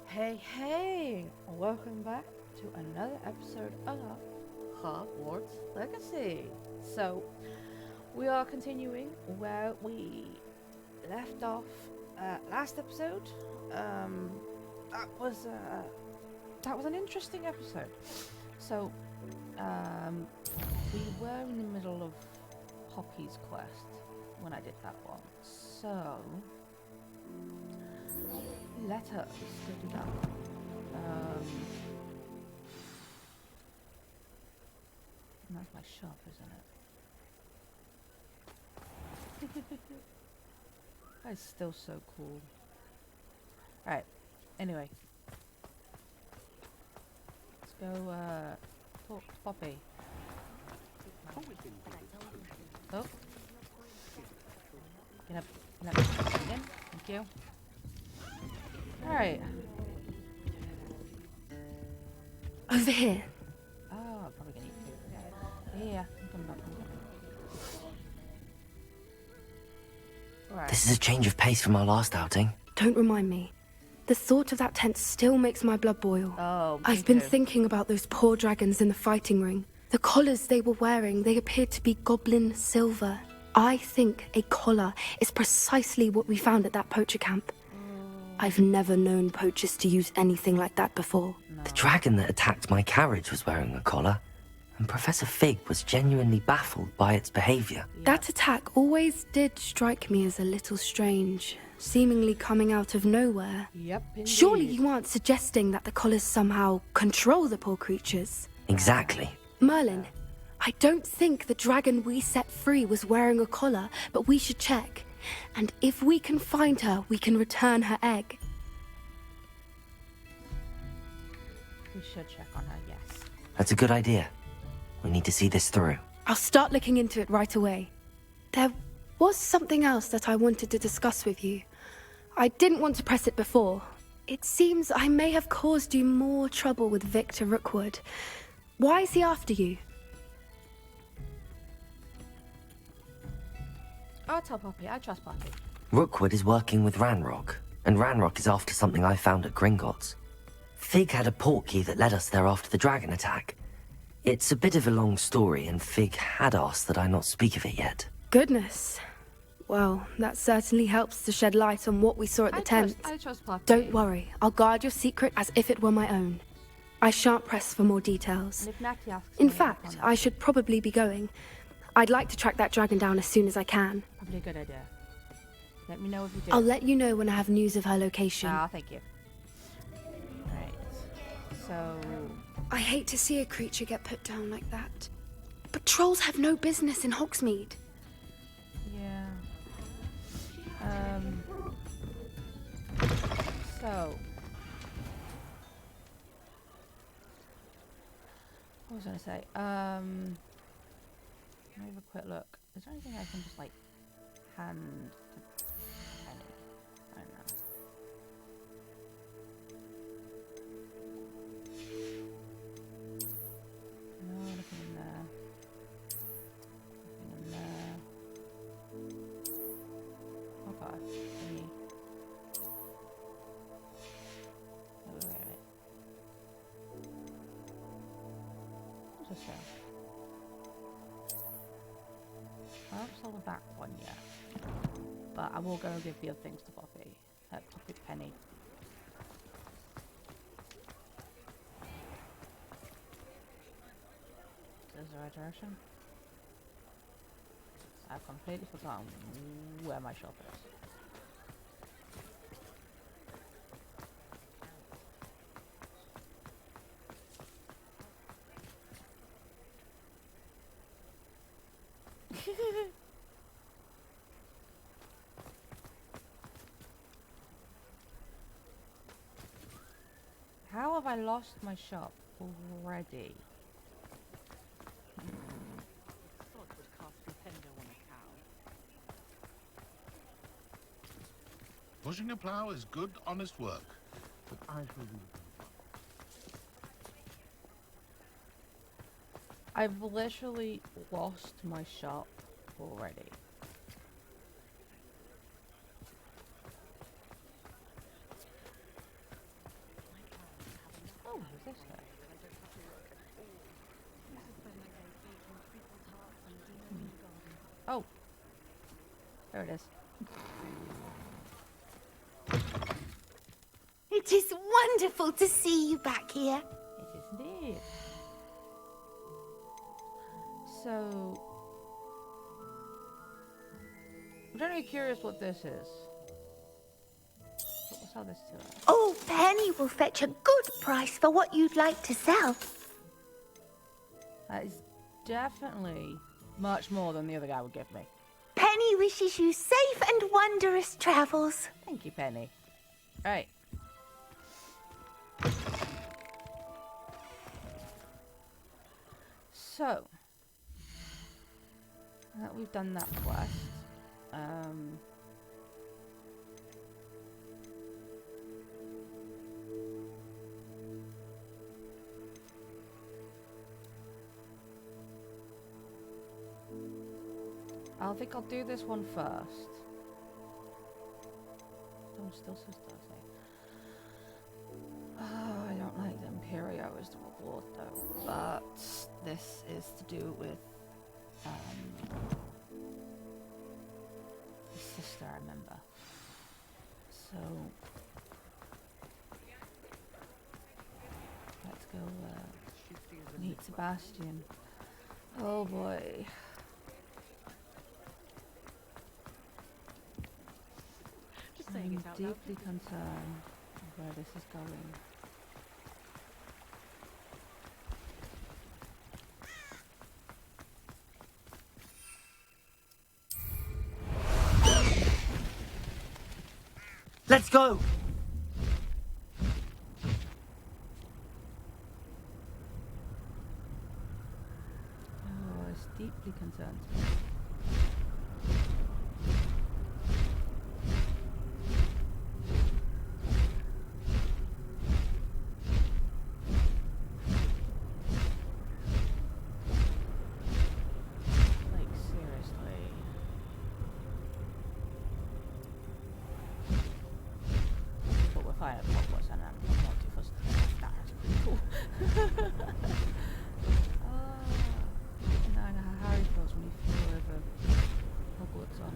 Hey, welcome back to another episode of Hogwarts Legacy. So, we are continuing where we left off last episode. Um, that was uh, that was an interesting episode. So, um, we were in the middle of Pocky's quest when I did that one. So, let us go do that one. And that's my shop, isn't it? That is still so cool. Alright, anyway. Let's go, talk to Poppy. Oh. Get up, again. Thank you. Alright. Over here. Oh, I'm probably gonna need to. Yeah, I'm coming back. Alright. This is a change of pace from our last outing. Don't remind me. The thought of that tent still makes my blood boil. Oh, I've been thinking about those poor dragons in the fighting ring. The collars they were wearing, they appeared to be goblin silver. I think a collar is precisely what we found at that poacher camp. I've never known poachers to use anything like that before. No. The dragon that attacked my carriage was wearing a collar, and Professor Fig was genuinely baffled by its behavior. Yeah. That attack always did strike me as a little strange, seemingly coming out of nowhere. Yep, indeed. Surely you aren't suggesting that the collars somehow control the poor creatures? Exactly. Merlin, I don't think the dragon we set free was wearing a collar, but we should check. And if we can find her, we can return her egg. We should check on her, yes. That's a good idea. We need to see this through. I'll start looking into it right away. There was something else that I wanted to discuss with you. I didn't want to press it before. It seems I may have caused you more trouble with Victor Rookwood. Why is he after you? I'll tell Poppy. I trust Poppy. Rookwood is working with Ranrock, and Ranrock is after something I found at Gringotts. Fig had a portkey that led us there after the dragon attack. It's a bit of a long story, and Fig had asked that I not speak of it yet. Goodness. Well, that certainly helps to shed light on what we saw at the tent. I trust Poppy. Don't worry, I'll guard your secret as if it were my own. I shan't press for more details. And if Natty asks In me, fact, I should probably be going. I'd like to track that dragon down as soon as I can. Probably a good idea. Let me know if you do. I'll let you know when I have news of her location. Ah, thank you. Right. So... I hate to see a creature get put down like that. But trolls have no business in Hogsmeade. yeah. So... What was I gonna say? Let me have a quick look. Is there anything I can just, like, hand to Penny? I don't know. No, nothing in there. Nothing in there. Okay. Penny. Oh, wait. What's this say? I haven't sold the back one yet, but I will go give the other things to Poppy. Poppy Penny. Is this the right direction? I've completely forgotten where my shop is. How have I lost my shop already? Pushing a plough is good, honest work. But I shall be... I've literally lost my shop already. There it is. It is wonderful to see you back here. It is indeed. So, I'm generally curious what this is. We'll sell this to her. Oh, Penny will fetch a good price for what you'd like to sell. That is definitely much more than the other guy would give me. Penny wishes you safe and wondrous travels. Thank you, Penny. Alright. So, now that we've done that quest, I think I'll do this one first. I'm still so starting. Oh, I don't like the Imperio as the reward though, but this is to do with his sister, I remember. So let's go meet Sebastian. Oh boy. I'm deeply concerned where this is going. Let's go! Oh, it's deeply concerned. Like, seriously. But we're fine at Hogwarts and I'm not too fussed. That's pretty cool. And I know how Harry feels when he flew over Hogwarts on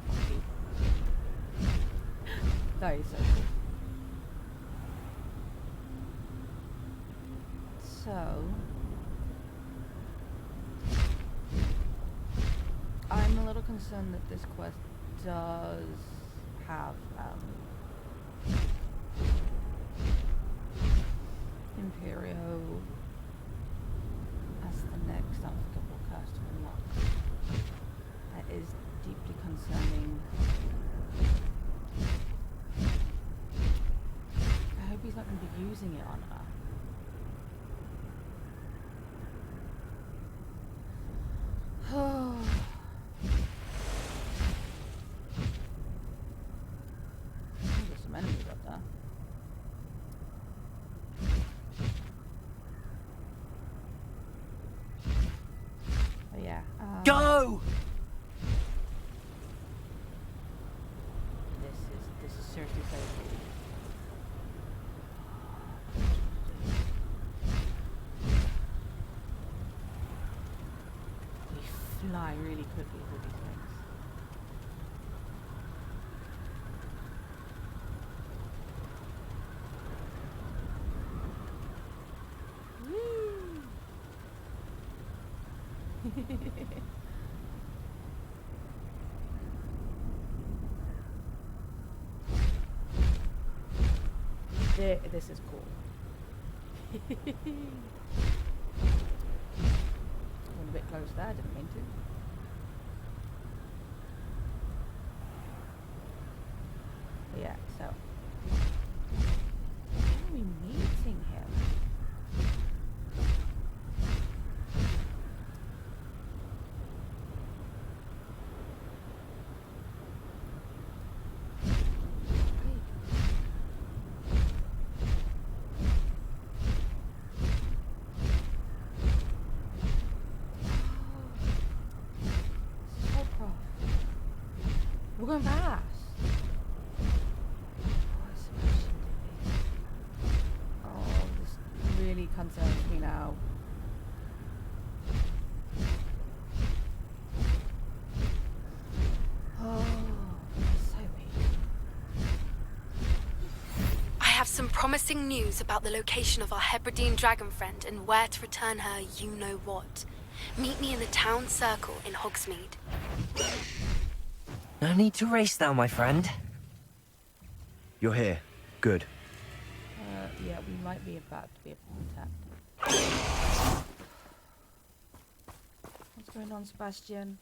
hockey. That is so cool. So I'm a little concerned that this quest does have Imperio as the next unforgettable curse to unlock. That is deeply concerning. I hope he's not going to be using it on her. Oh. There's some enemies up there. But yeah. Go! This is seriously so cool. We fly really quickly through these things. This is cool. Went a bit close there, didn't mean to. But yeah, so. How are we meeting him? We're going fast. Oh, this really concerns me now. have some promising news about the location of our Hebridean dragon friend and where to return her you-know-what. Meet me in the town circle in Hogsmeade. No need to race now, my friend. You're here. Good. Yeah, we might be about to be attacked. What's going on, Sebastian?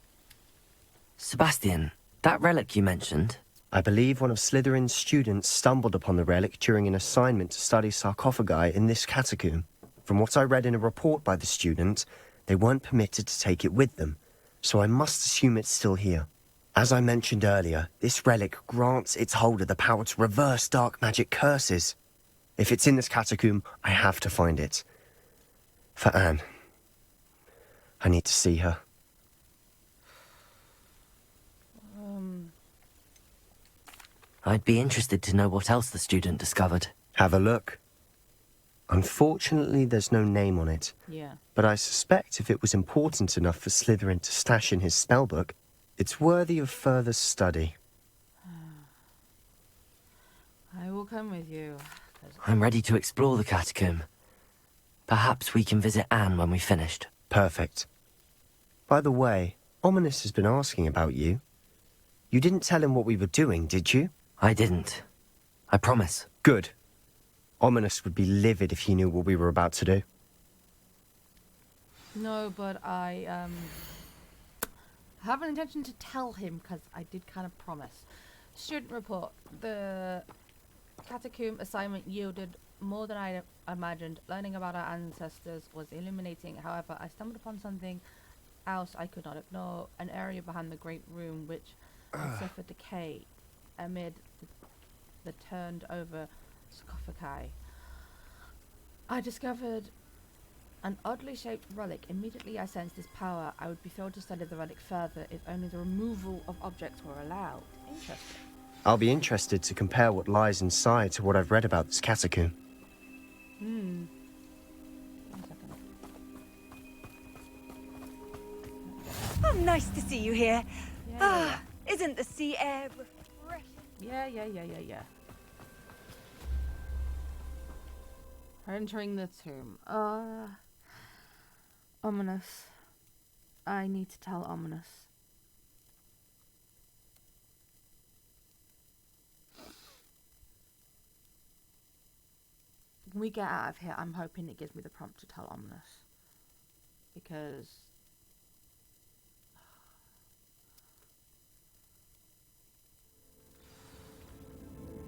Sebastian, that relic you mentioned, I believe one of Slytherin's students stumbled upon the relic during an assignment to study sarcophagi in this catacomb. From what I read in a report by the student, they weren't permitted to take it with them, so I must assume it's still here. As I mentioned earlier, this relic grants its holder the power to reverse dark magic curses. If it's in this catacomb, I have to find it. For Anne. I need to see her. I'd be interested to know what else the student discovered. Have a look. Unfortunately, there's no name on it. Yeah. But I suspect if it was important enough for Slytherin to stash in his spellbook, it's worthy of further study. I will come with you. I'm ready to explore the catacomb. Perhaps we can visit Anne when we've finished. Perfect. By the way, Ominous has been asking about you. You didn't tell him what we were doing, did you? I didn't. I promise. Good. Ominous would be livid if he knew what we were about to do. No, but I have an intention to tell him because I did kind of promise. Student report. The catacomb assignment yielded more than I imagined. Learning about our ancestors was illuminating. However, I stumbled upon something else I could not ignore. An area behind the great room which suffered decay amid the turned over sarcophagi. I discovered an oddly shaped relic. Immediately I sensed its power. I would be thrilled to study the relic further if only the removal of objects were allowed. Interesting. I'll be interested to compare what lies inside to what I've read about this catacomb. 1 second. Oh, nice to see you here. Yeah, Isn't the sea air refreshing? yeah. Entering the tomb. Ominous. I need to tell Ominous. When we get out of here, I'm hoping it gives me the prompt to tell Ominous. Because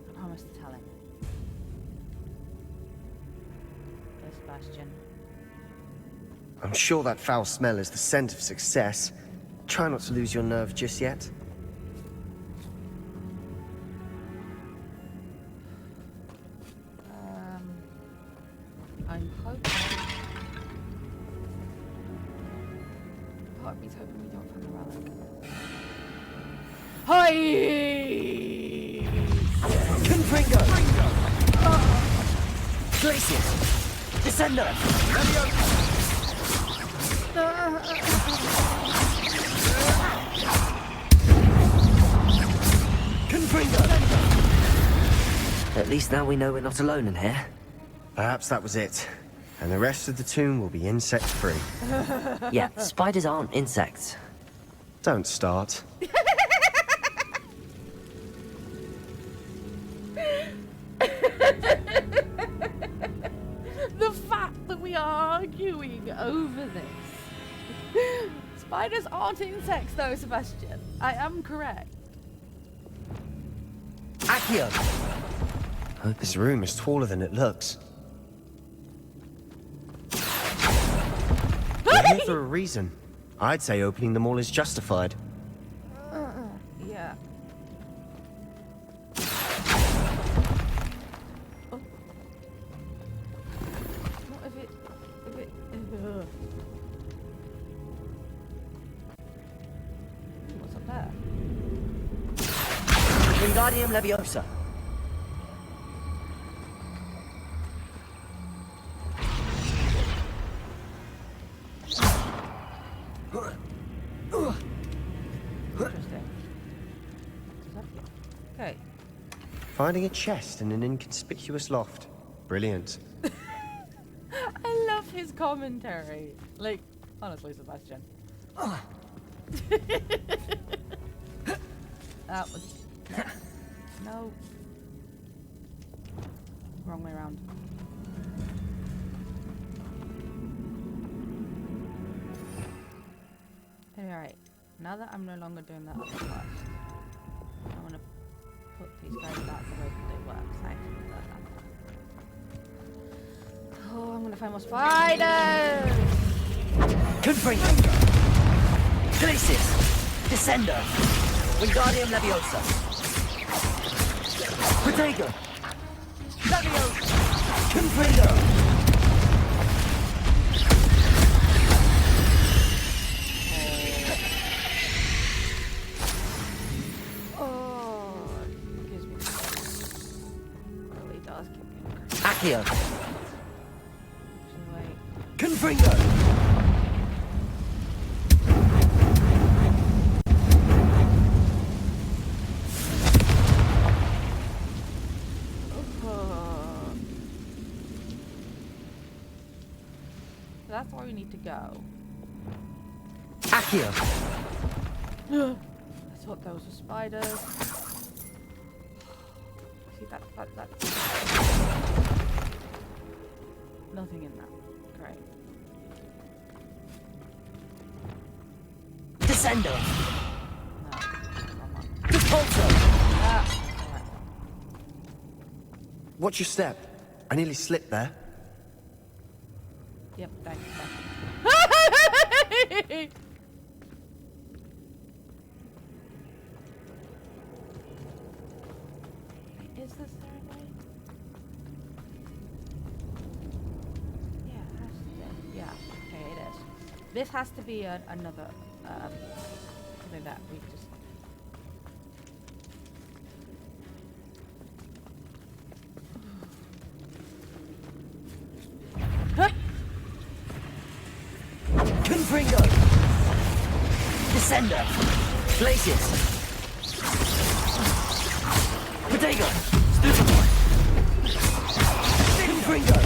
I promised to tell him. Okay, Sebastian. I'm sure that foul smell is the scent of success. Try not to lose your nerve just yet. I'm hoping. Part of me's hoping we don't find the relic. Hi! Confringo! Glacius! Descender! Confringo! At least now we know we're not alone in here. Perhaps that was it. And the rest of the tomb will be insect-free. Yeah, spiders aren't insects. Don't start. The fact that we are arguing over this. Spiders aren't insects though, Sebastian. I am correct. Accio! This room is taller than it looks. We're here for a reason. I'd say opening them all is justified. Yeah. Oh. What if it... What's up there? Wingardium Leviosa. Interesting. Okay. Finding a chest in an inconspicuous loft. Brilliant. I love his commentary. Like, honestly, Sebastian. That was... No. Wrong way around. Alright. Now that I'm no longer doing that other quest, I want to put these guys back the way that they work. So I actually do that. Oh, I'm gonna find more spiders! Confringo! Glacis! Descender! Wingardium Leviosa! Protego! Leviosa! Confringo! Accio! Confringo! That's where we need to go. Accio! I thought those were spiders. See that. Nothing in that. Great. Descendo! No. Wrong one. Repulsor! Alright. Watch your step. I nearly slipped there. Yep, thanks. Is this there way? Yeah, it has to be. Yeah, okay, it is. This has to be another something that we just. Confringo! Descender! Glacius! Protego! Stupefy! Confringo!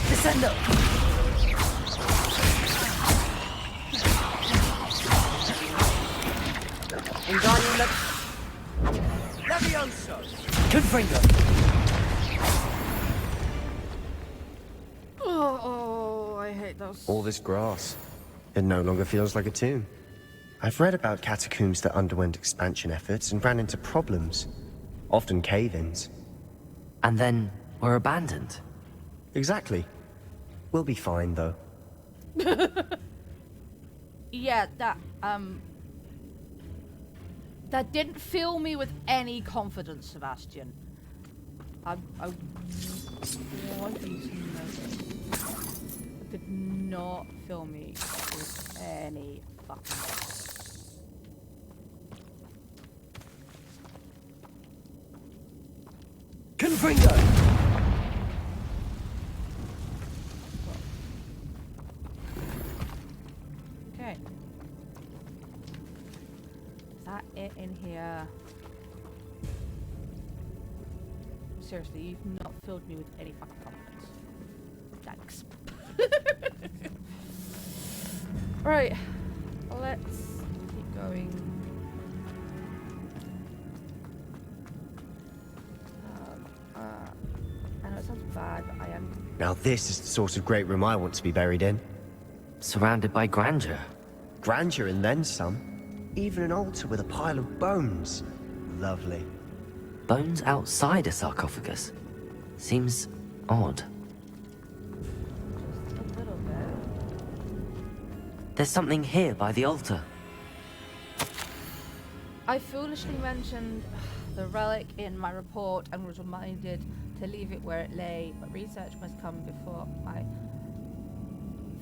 Descendo! Wingardium Leviosa! Confringo! Oh, I hate those. All this grass. It no longer feels like a tomb. I've read about catacombs that underwent expansion efforts and ran into problems. Often cave-ins. And then were abandoned. Exactly. We'll be fine, though. Yeah, that didn't fill me with any confidence, Sebastian. I want you to know this. It did not fill me with any fucking Confringo! Okay. Is that it in here? Seriously, you've not filled me with any fucking confidence. Thanks. Right. Let's keep going. I know it sounds bad, but I am. Now this is the sort of great room I want to be buried in. Surrounded by grandeur. Grandeur and then some. Even an altar with a pile of bones. Lovely. Bones outside a sarcophagus. Seems odd. Just a little bit. There's something here by the altar. I foolishly mentioned the relic in my report and was reminded to leave it where it lay, but research must come before I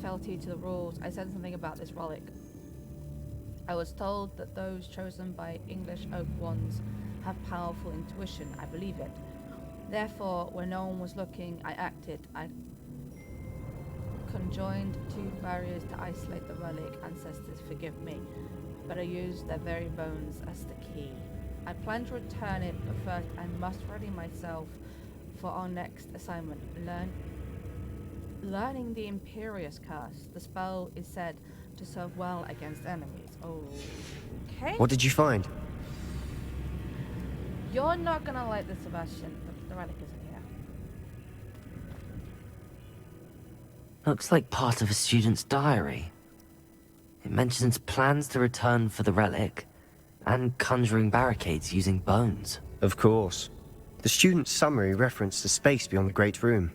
fealty to the rules. I said something about this relic. I was told that those chosen by English oak ones have powerful intuition. I believe it. Therefore, when no one was looking, I acted. I conjoined two barriers to isolate the relic. Ancestors, forgive me. But I used their very bones as the key. I plan to return it, but first I must ready myself for our next assignment. Learning the Imperious Curse. The spell is said to serve well against enemies. Okay. What did you find? You're not gonna like this, Sebastian. The relic isn't here. Looks like part of a student's diary. It mentions plans to return for the relic and conjuring barricades using bones. Of course. The student's summary referenced the space beyond the Great Room,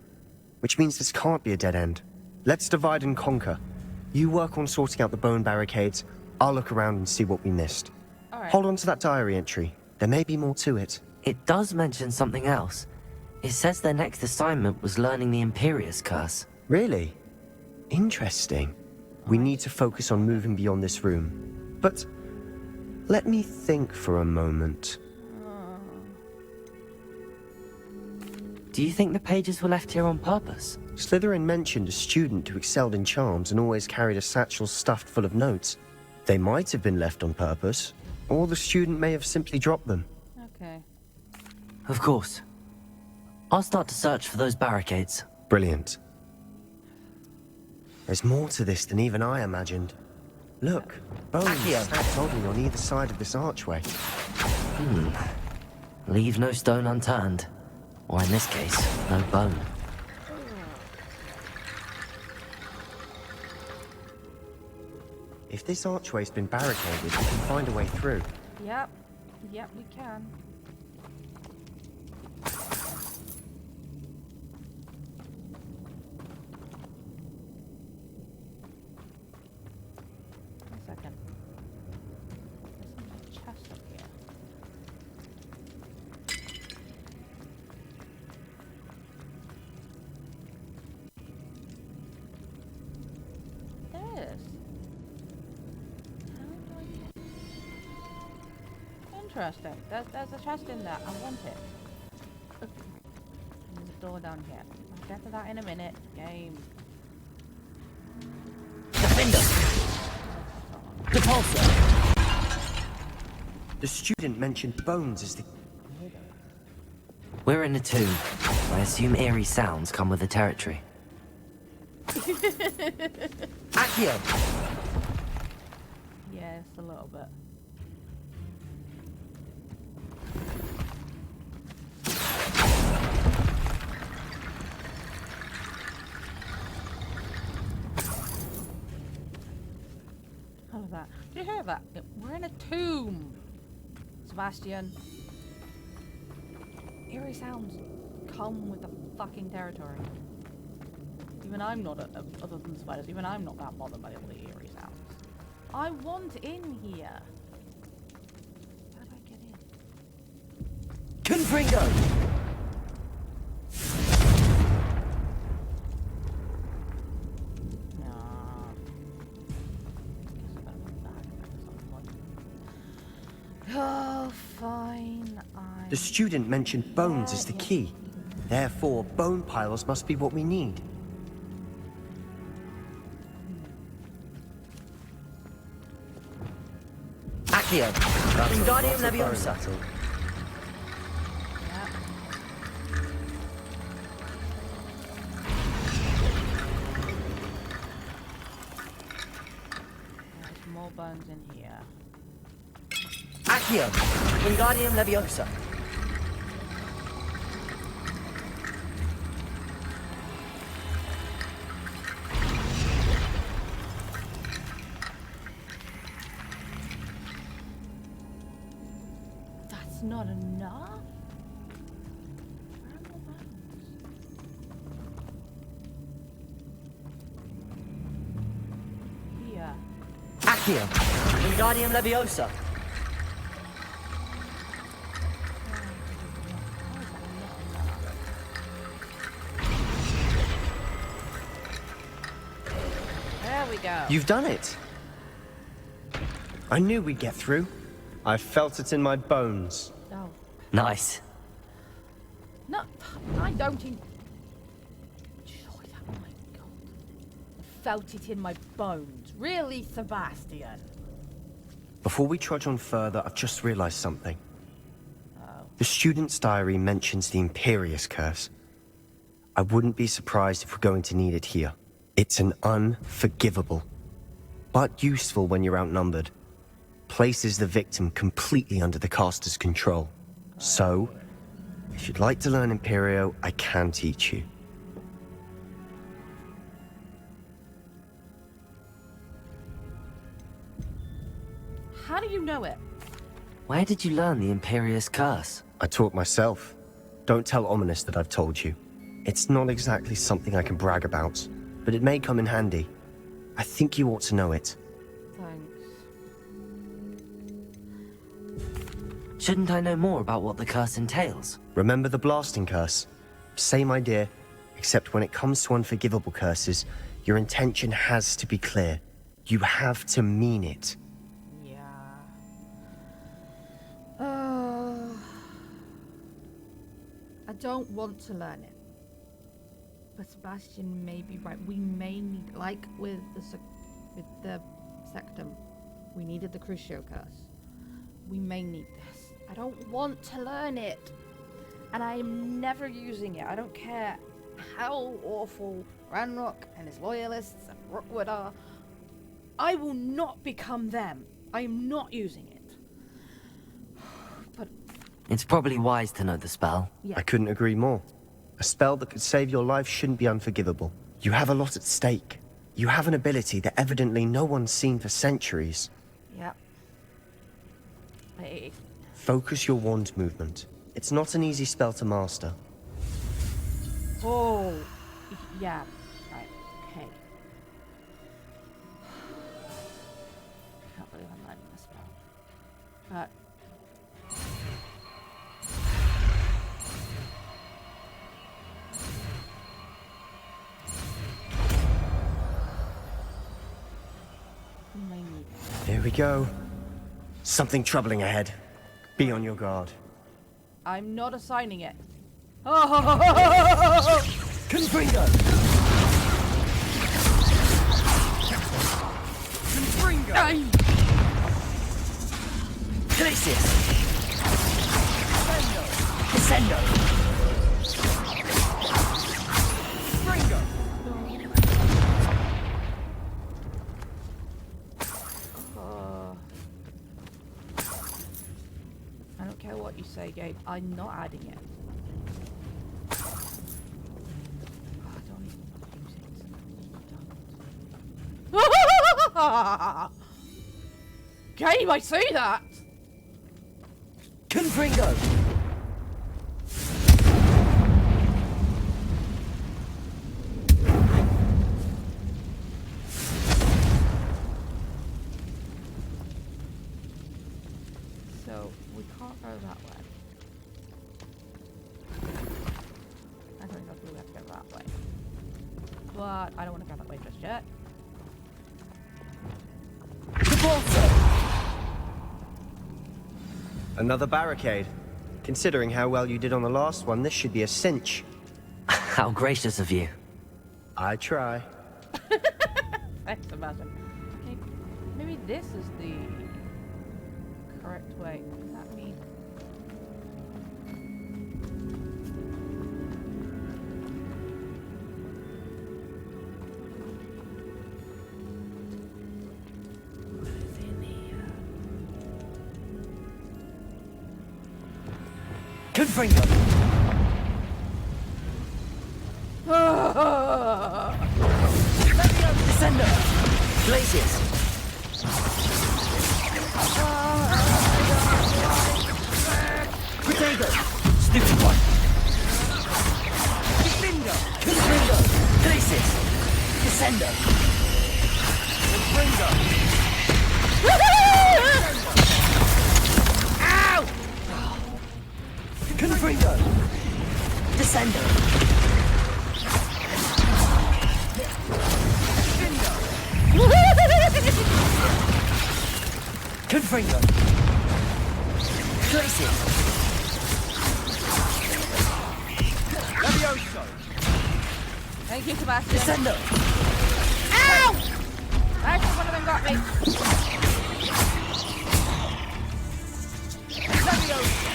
which means this can't be a dead end. Let's divide and conquer. You work on sorting out the bone barricades. I'll look around and see what we missed. All right. Hold on to that diary entry. There may be more to it. It does mention something else. It says their next assignment was learning the Imperious Curse. Really? Interesting. We need to focus on moving beyond this room. But let me think for a moment. Do you think the pages were left here on purpose? Slytherin mentioned a student who excelled in charms and always carried a satchel stuffed full of notes. They might have been left on purpose, or the student may have simply dropped them. Okay. Of course. I'll start to search for those barricades. Brilliant. There's more to this than even I imagined. Look, bones stacked oddly on either side of this archway. Leave no stone unturned. Or in this case, no bone. If this archway's been barricaded, we can find a way through. Yep. Yep, we can. One second. There's some chest up here. There it is. How do I get... Interesting. There's a chest in there. I want it. There's a door down here. I'll get to that in a minute. Game. Defender! Repulsor! The student mentioned bones as the... We're in a tomb. I assume eerie sounds come with the territory. Accio! Yes, a little bit. How was that? Did you hear that? We're in a tomb, Sebastian. Eerie sounds come with the fucking territory. Even I'm not, other than spiders, even I'm not that bothered by all the eerie sounds. I want in here. How do I get in? Confringo! Oh, fine. The student mentioned bones as the key. Therefore, bone piles must be what we need. Accio! Wingardium Leviosa! Yeah. There's more bones in here. Accio! Wingardium Leviosa! That's not enough? Where are more bones? Here. Accio! Wingardium Leviosa! There we go. You've done it! I knew we'd get through. I felt it in my bones. Oh. Nice. No, I don't enjoy that. Oh my god. I felt it in my bones. Really, Sebastian? Before we trudge on further, I've just realized something. The student's diary mentions the Imperious Curse. I wouldn't be surprised if we're going to need it here. It's an unforgivable, but useful when you're outnumbered. Places the victim completely under the caster's control. So, if you'd like to learn Imperio, I can teach you. How do you know it? Where did you learn the Imperious Curse? I taught myself. Don't tell Ominous that I've told you. It's not exactly something I can brag about, but it may come in handy. I think you ought to know it. Thanks. Shouldn't I know more about what the curse entails? Remember the blasting curse? Same idea, except when it comes to unforgivable curses, your intention has to be clear. You have to mean it. I don't want to learn it. But Sebastian may be right. We may need, like with the Sectum, we needed the Crucio curse. We may need this. I don't want to learn it. And I am never using it. I don't care how awful Ranrock and his loyalists and Rookwood are. I will not become them. I am not using it. But It's probably wise to know the spell. yeah. I couldn't agree more. A spell that could save your life shouldn't be unforgivable. You have a lot at stake. You have an ability that evidently no one's seen for centuries. Yeah. Hey. Focus your wand movement. It's not an easy spell to master. Oh. Yeah. Right. Okay. Can't believe I'm learning this spell. But we may need it. Here we go. Something troubling ahead. Be on your guard. I'm not assigning it. Oh! Confringo! Confringo! Glacius! Descendo! Confringo! I don't care what you say, Gabe. I'm not adding it. Oh, I don't even use it. Gabe, I see that! Confringo! So, we can't go that way. I think that's we have to go that way. But I don't want to go that way just yet. Another barricade. Considering how well you did on the last one, this should be a cinch. How gracious of you. I try. Thanks, Sebastian. Okay, maybe this is the correct way. What does that mean? Confringo! Descendo! Glacius! Potato! Stupid one! Confringo! Confringo! Glacius! Descendo! Confringo! Ow! Confringo! Descendo! Confringo! Glacius! Levioso! Thank you, Sebastian. Descendo! Ow! Actually, one of them got me.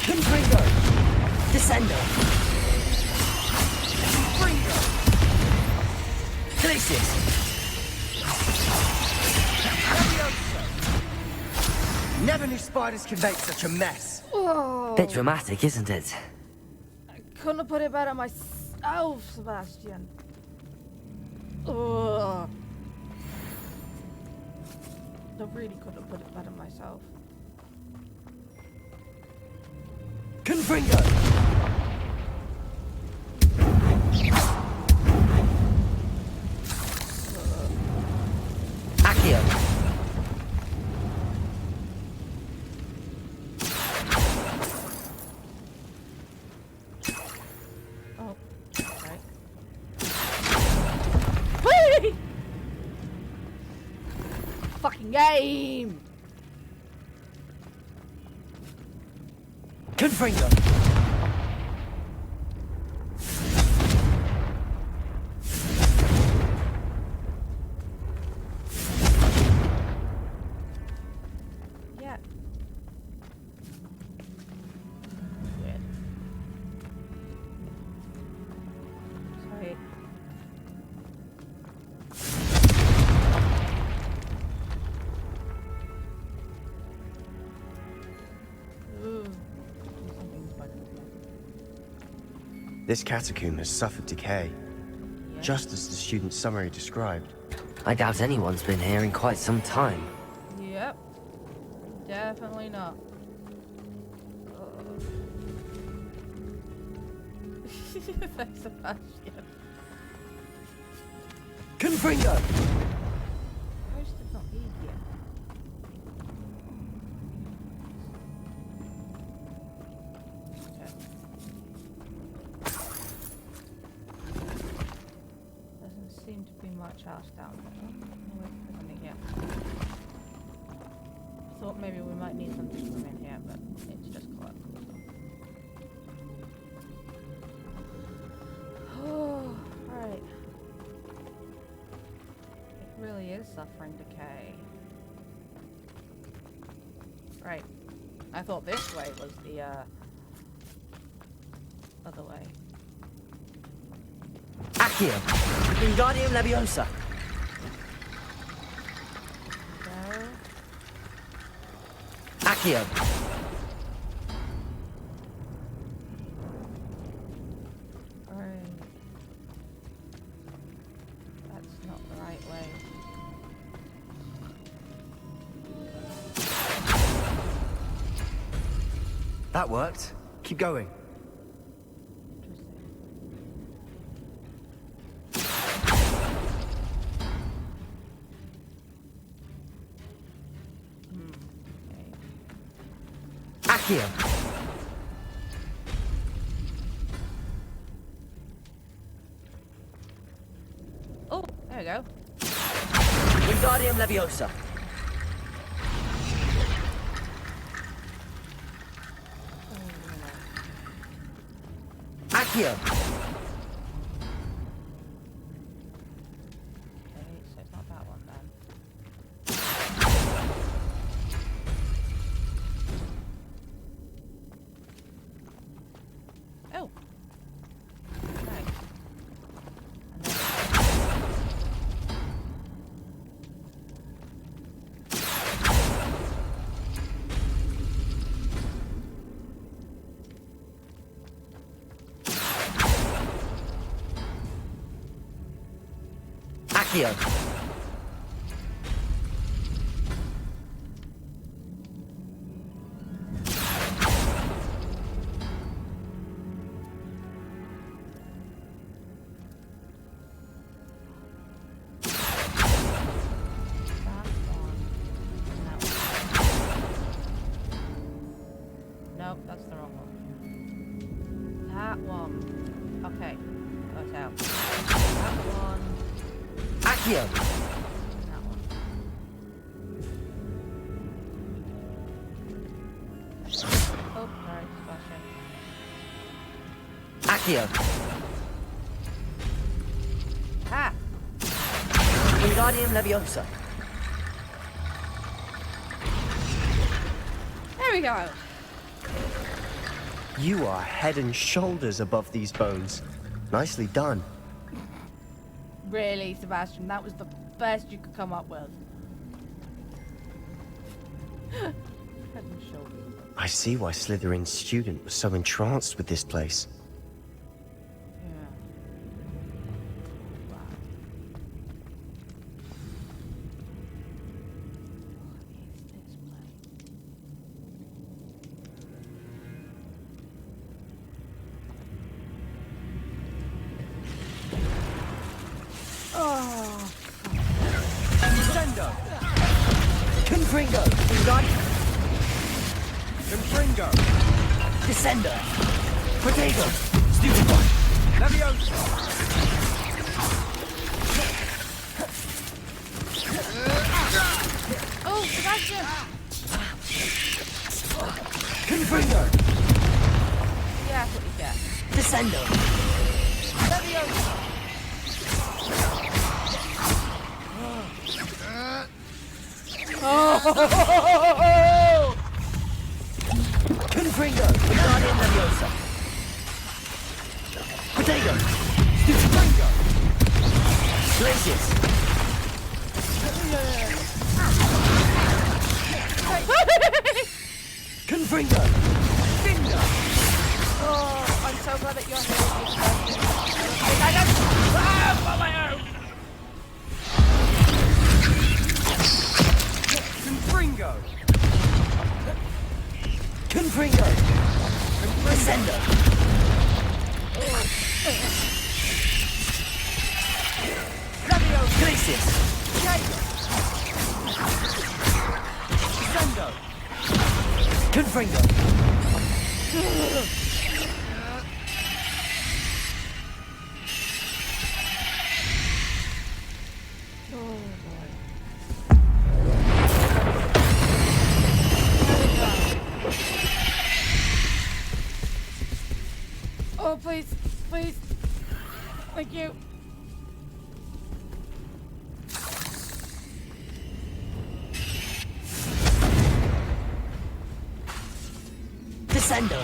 Confringo! Descendo. Glacius. Never knew spiders could make such a mess. Whoa. Bit dramatic, isn't it? I couldn't have put it better myself, Sebastian. Ugh. I really couldn't have put it better myself. Confringo. Accio. Oh, right. Whee! Fucking game! Confringo. Yeah. Weird. Sorry. Ooh. Something's bugging me. This catacomb has suffered decay, Yeah. just as the student's summary described. I doubt anyone's been here in quite some time. Yep. Definitely not. Thanks, Sebastian. Confringo. Post did not leave yet. Okay. Doesn't seem to be much else down there. Oh, wait, there's something here. Thought maybe we might need something from in here, but it's just closed. Oh, right. It really is suffering decay. Right. I thought this way was the, other way. Accio. Wingardium Leviosa. Go. Accio. Right. That's not the right way. That worked. Keep going. Interesting. Okay. Accio. Oh, there we go. Wingardium Leviosa. Accio. Okay, so it's not that one then. Oh. Nice. And then Accio. that one. And that one. Nope, that's the wrong one. That one. Okay. That's out. That one. Accio. And that one. Oh, sorry, Sebastian. Accio. Ah! Wingardium Leviosa. There we go. You are head and shoulders above these bones. Nicely done. Really, Sebastian, that was the best you could come up with. Head and shoulders. I see why Slytherin's student was so entranced with this place. Yeah. Wow. What is this place? Oh. Descendo! Confringo! Got Confringo! Descendo! Protego! Stupid one! Leviosa! Oh, Sebastian! Confringo! Yeah, that's what you get. Descendo! Leviosa! Oh! Confringo! Guardian Leviosa! Protego! Stupringo! Glacius! Confringo! Finger! Oh, I'm so glad that you're here with me, Sebastian. Confringo! Confringo! Descendo! Leviosa! Glacius! Descendo! Confringo! Oh, please, please. Thank you. Descendo!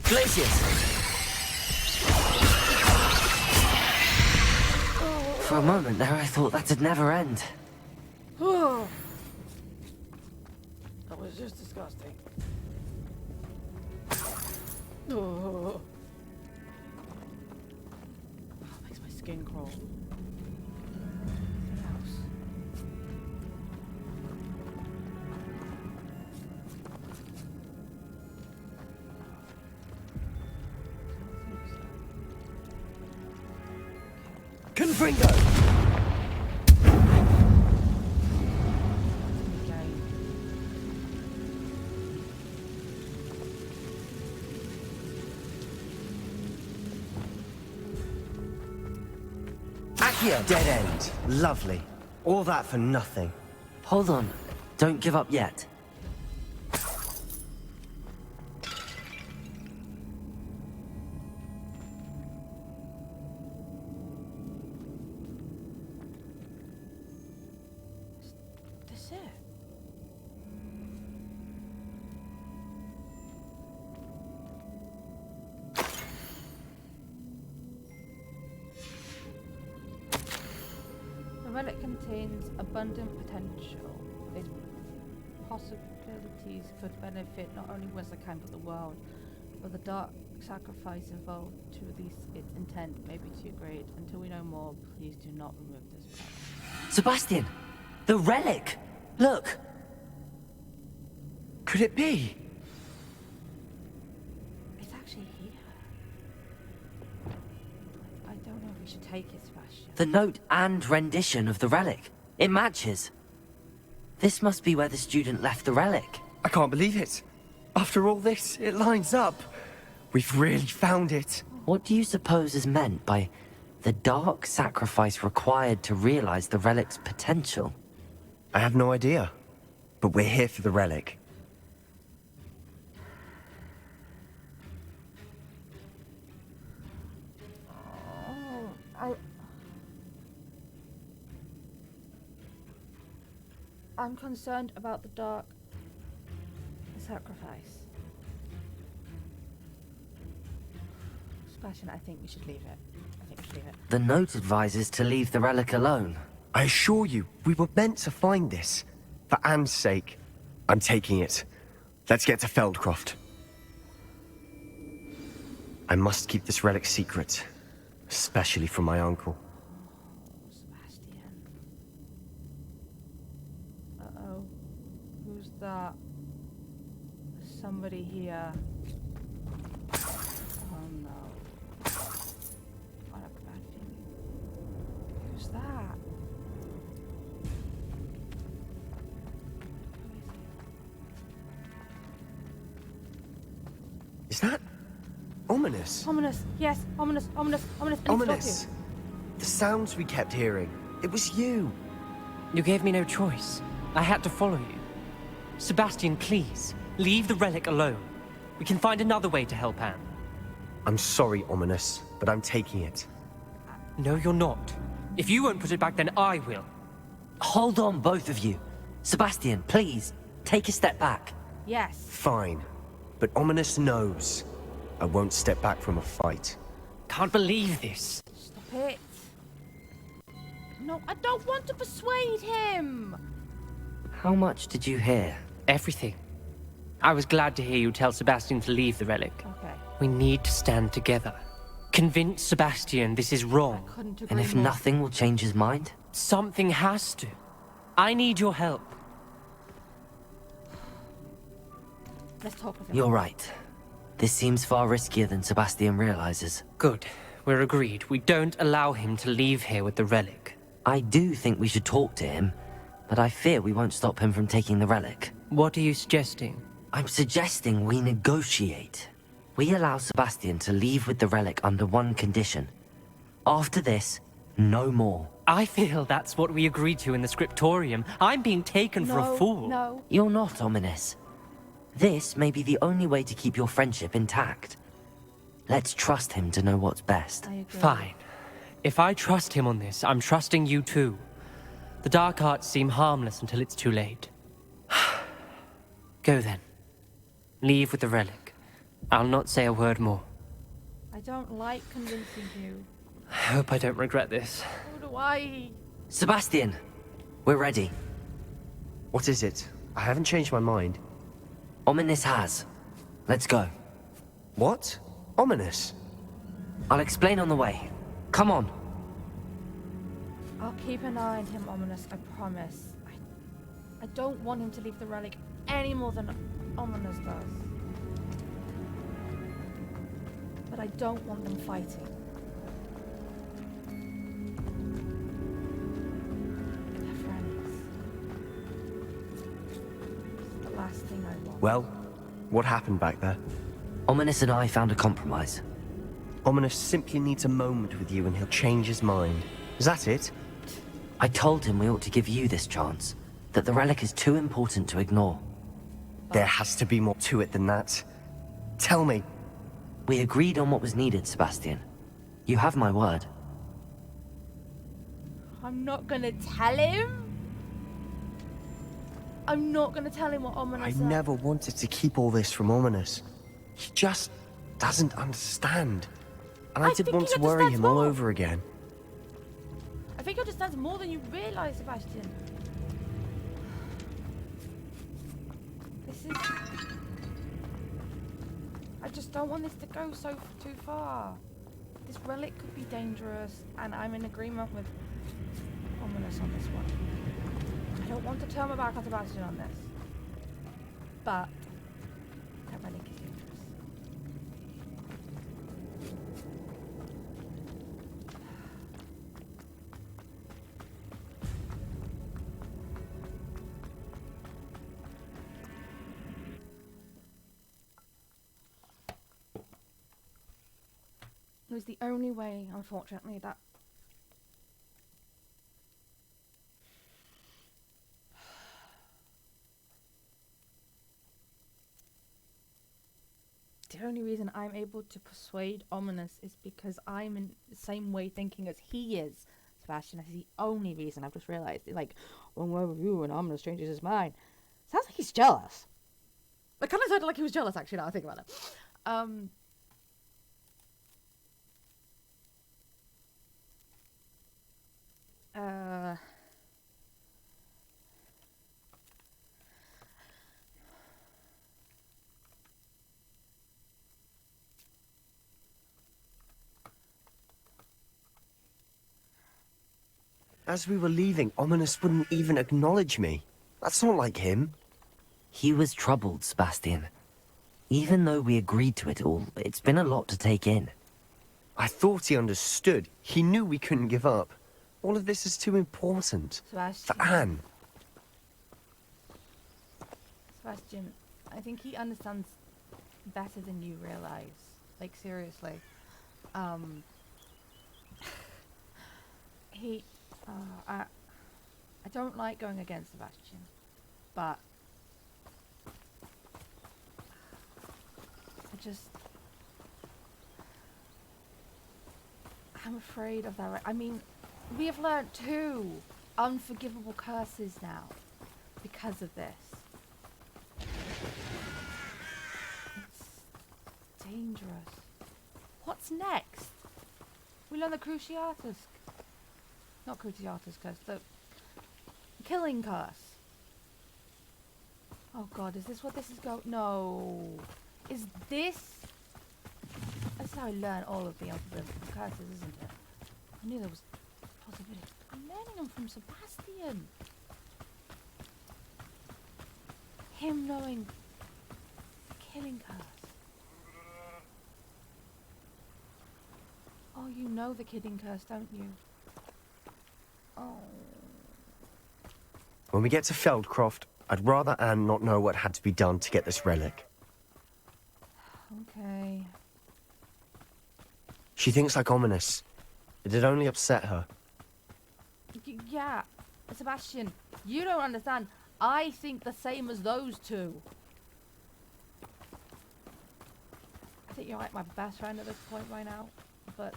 Glacius! For a moment there, I thought that'd never end. Oh. That was just disgusting. Oh. That makes my skin crawl. House. Confringo! Accio! Dead end. Lovely. All that for nothing. Hold on. Don't give up yet. That's it. The relic contains abundant potential. Its possibilities could benefit not only Westerkamp but the world, but the dark sacrifice involved to release its intent may be too great. Until we know more, please do not remove this relic. Sebastian! The relic! Look! Could it be? It's actually here. I don't know if we should take it, Sebastian. The note and rendition of the relic. It matches. This must be where the student left the relic. I can't believe it. After all this, it lines up. We've really found it. What do you suppose is meant by the dark sacrifice required to realize the relic's potential? I have no idea. But we're here for the relic. I'm concerned about the dark sacrifice. Sebastian, I think we should leave it. The note advises to leave the relic alone. I assure you, we were meant to find this. For Anne's sake, I'm taking it. Let's get to Feldcroft. I must keep this relic secret, especially from my uncle. Sebastian. Uh-oh. Who's that? There's somebody here. Oh no. I have a bad feeling. Who's that? Is that ominous? Ominous. Yes. Ominous. Ominous. Ominous. I need to talk to you. Ominous. The sounds we kept hearing. It was you. You gave me no choice. I had to follow you. Sebastian, please, leave the relic alone. We can find another way to help Anne. I'm sorry, Ominous, but I'm taking it. No, you're not. If you won't put it back, then I will. Hold on, both of you. Sebastian, please, take a step back. Yes. Fine. But Ominous knows. I won't step back from a fight. Can't believe this. Stop it. No, I don't want to persuade him. How much did you hear? Everything. I was glad to hear you tell Sebastian to leave the relic. Okay. We need to stand together. Convince Sebastian this is wrong. Couldn't agree And if more. nothing will change his mind? Something has to. I need your help. Let's talk with him. You're right. This seems far riskier than Sebastian realizes. Good. We're agreed. We don't allow him to leave here with the relic. I do think we should talk to him, but I fear we won't stop him from taking the relic. What are you suggesting? I'm suggesting we negotiate. We allow Sebastian to leave with the relic under one condition. After this, no more. I feel that's what we agreed to in the scriptorium. I'm being taken for a fool. No. You're not ominous. This may be the only way to keep your friendship intact. Let's trust him to know what's best. I agree. Fine. If I trust him on this, I'm trusting you too. The dark arts seem harmless until it's too late. Go then. Leave with the relic. I'll not say a word more. I don't like convincing you. I hope I don't regret this. Who do I? Sebastian, we're ready. What is it? I haven't changed my mind. Ominous has. Let's go. What? Ominous? I'll explain on the way. Come on. I'll keep an eye on him, Ominous, I promise. I don't want him to leave the relic any more than Ominous does. But I don't want them fighting. They're friends. It's the last thing I want. Well, what happened back there? Ominous and I found a compromise. Ominous simply needs a moment with you and he'll change his mind. Is that it? I told him we ought to give you this chance, that the relic is too important to ignore. There has to be more to it than that. Tell me. We agreed on what was needed, Sebastian. You have my word. I'm not gonna tell him. I'm not gonna tell him what Ominous I said. never wanted to keep all this from Ominous. He just doesn't understand. And I I didn't think want he to worry him all understands more. over again. I think he understands more than you realise, Sebastian. This is... I just don't want this to go too far. This relic could be dangerous, and I'm in agreement with Ominous on this one. I don't want to turn my back on Sebastian on this. But that relic is dangerous. It was the only way, unfortunately, that... The only reason I'm able to persuade Ominous is because I'm in the same way thinking as he is. Sebastian, that's the only reason. I've just realised. Like, when we're with you and Ominous changes his mind. Sounds like he's jealous. I kind of sounded like he was jealous, actually, now I think about it. As we were leaving, Ominous wouldn't even acknowledge me. That's not like him. He was troubled, Sebastian. Even though we agreed to it all, it's been a lot to take in. I thought he understood. He knew we couldn't give up. All of this is too important. Sebastian. For Anne. Sebastian, I think he understands better than you realize. Like, seriously. I don't like going against Sebastian, but I'm afraid of that. I mean, we have learnt 2 unforgivable curses now because of this. It's dangerous. What's next? We learn the Cruciatus. Not Cruciatus curse, the killing curse. Oh god, is this what this is going? No. Is this? That's how I learn all of the unforgivable curses, isn't it? I knew there was possibilities. I'm learning them from Sebastian. Him knowing the killing curse. Oh, you know the killing curse, don't you? Oh. When we get to Feldcroft, I'd rather Anne not know what had to be done to get this relic. Okay. She thinks like Ominous. It'd only upset her. Yeah, Sebastian, you don't understand. I think the same as those 2. I think you're like my best friend at this point right now, but...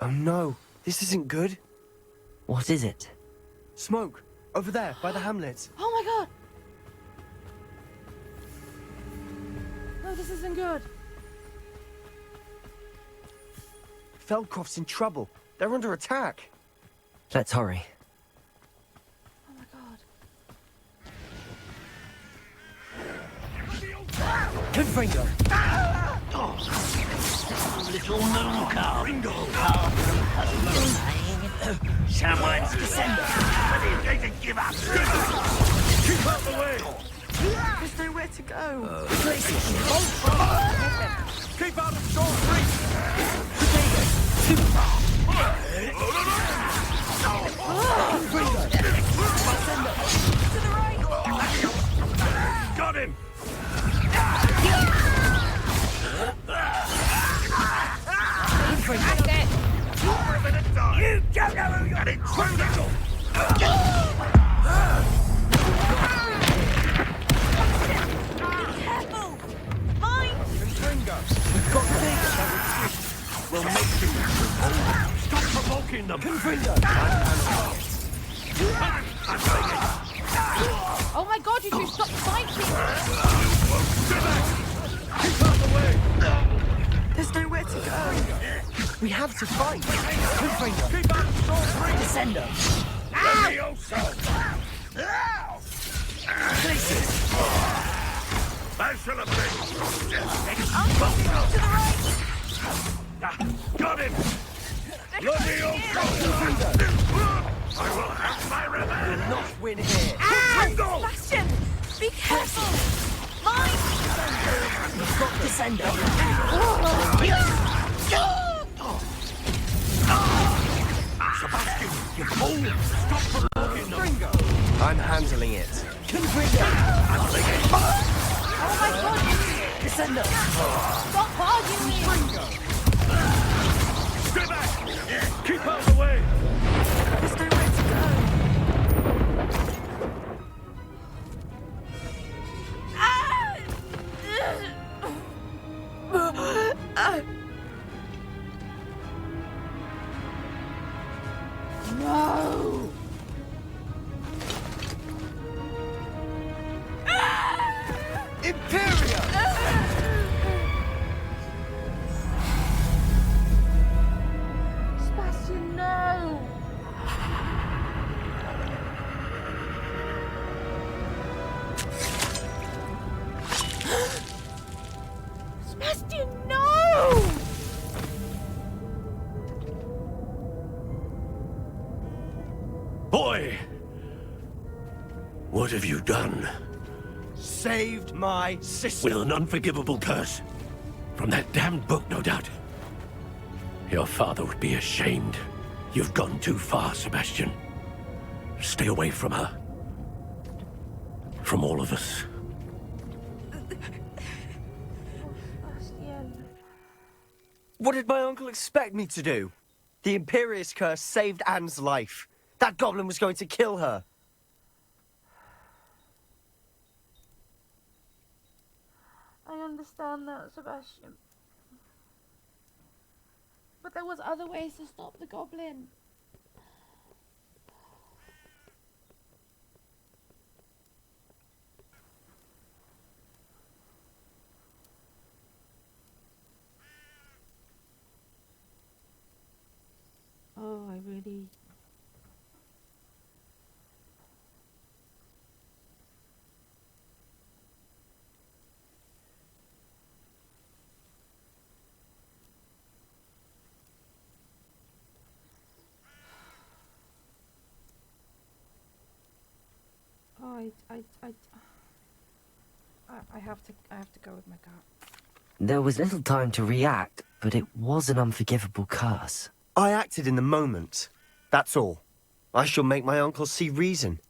Oh no, this isn't good. What is it? Smoke, over there, by the hamlet. Oh my god! No, this isn't good. Feldcroft's in trouble. They're under attack. Let's hurry. Oh my god. Confringo! Little moon car. Ringo. Someone's descendant. But he's going to give up. Keep out the way! There's nowhere to go. Keep out of short reach! Got him! You don't know who you're intruding! Careful! Mine! We've got things that would switch. We'll make you... Stop provoking them! Oh my god, you two stop fighting! Keep out the way! There's nowhere to go. We have to fight. Keep out of short reach! Descender! I shall have To the right! Got him! I will have my revenge! We'll not win here. Ringo! Sebastian! Be careful! Mine! Descender! Sebastian, you fool! Stop provoking them! I'm handling it. Oh my god! Descender! Stop arguing! Stay back! Keep out of the way! There's nowhere to go. No! Why? What have you done? Saved my sister. With an unforgivable curse. From that damned book, no doubt. Your father would be ashamed. You've gone too far, Sebastian. Stay away from her. From all of us. Sebastian. What did my uncle expect me to do? The Imperious curse saved Anne's life. That goblin was going to kill her. I understand that, Sebastian. But there was other ways to stop the goblin. Oh, I really... Oh, I have to go with my gut. There was little time to react, but it was an unforgivable curse. I acted in the moment. That's all. I shall make my uncle see reason.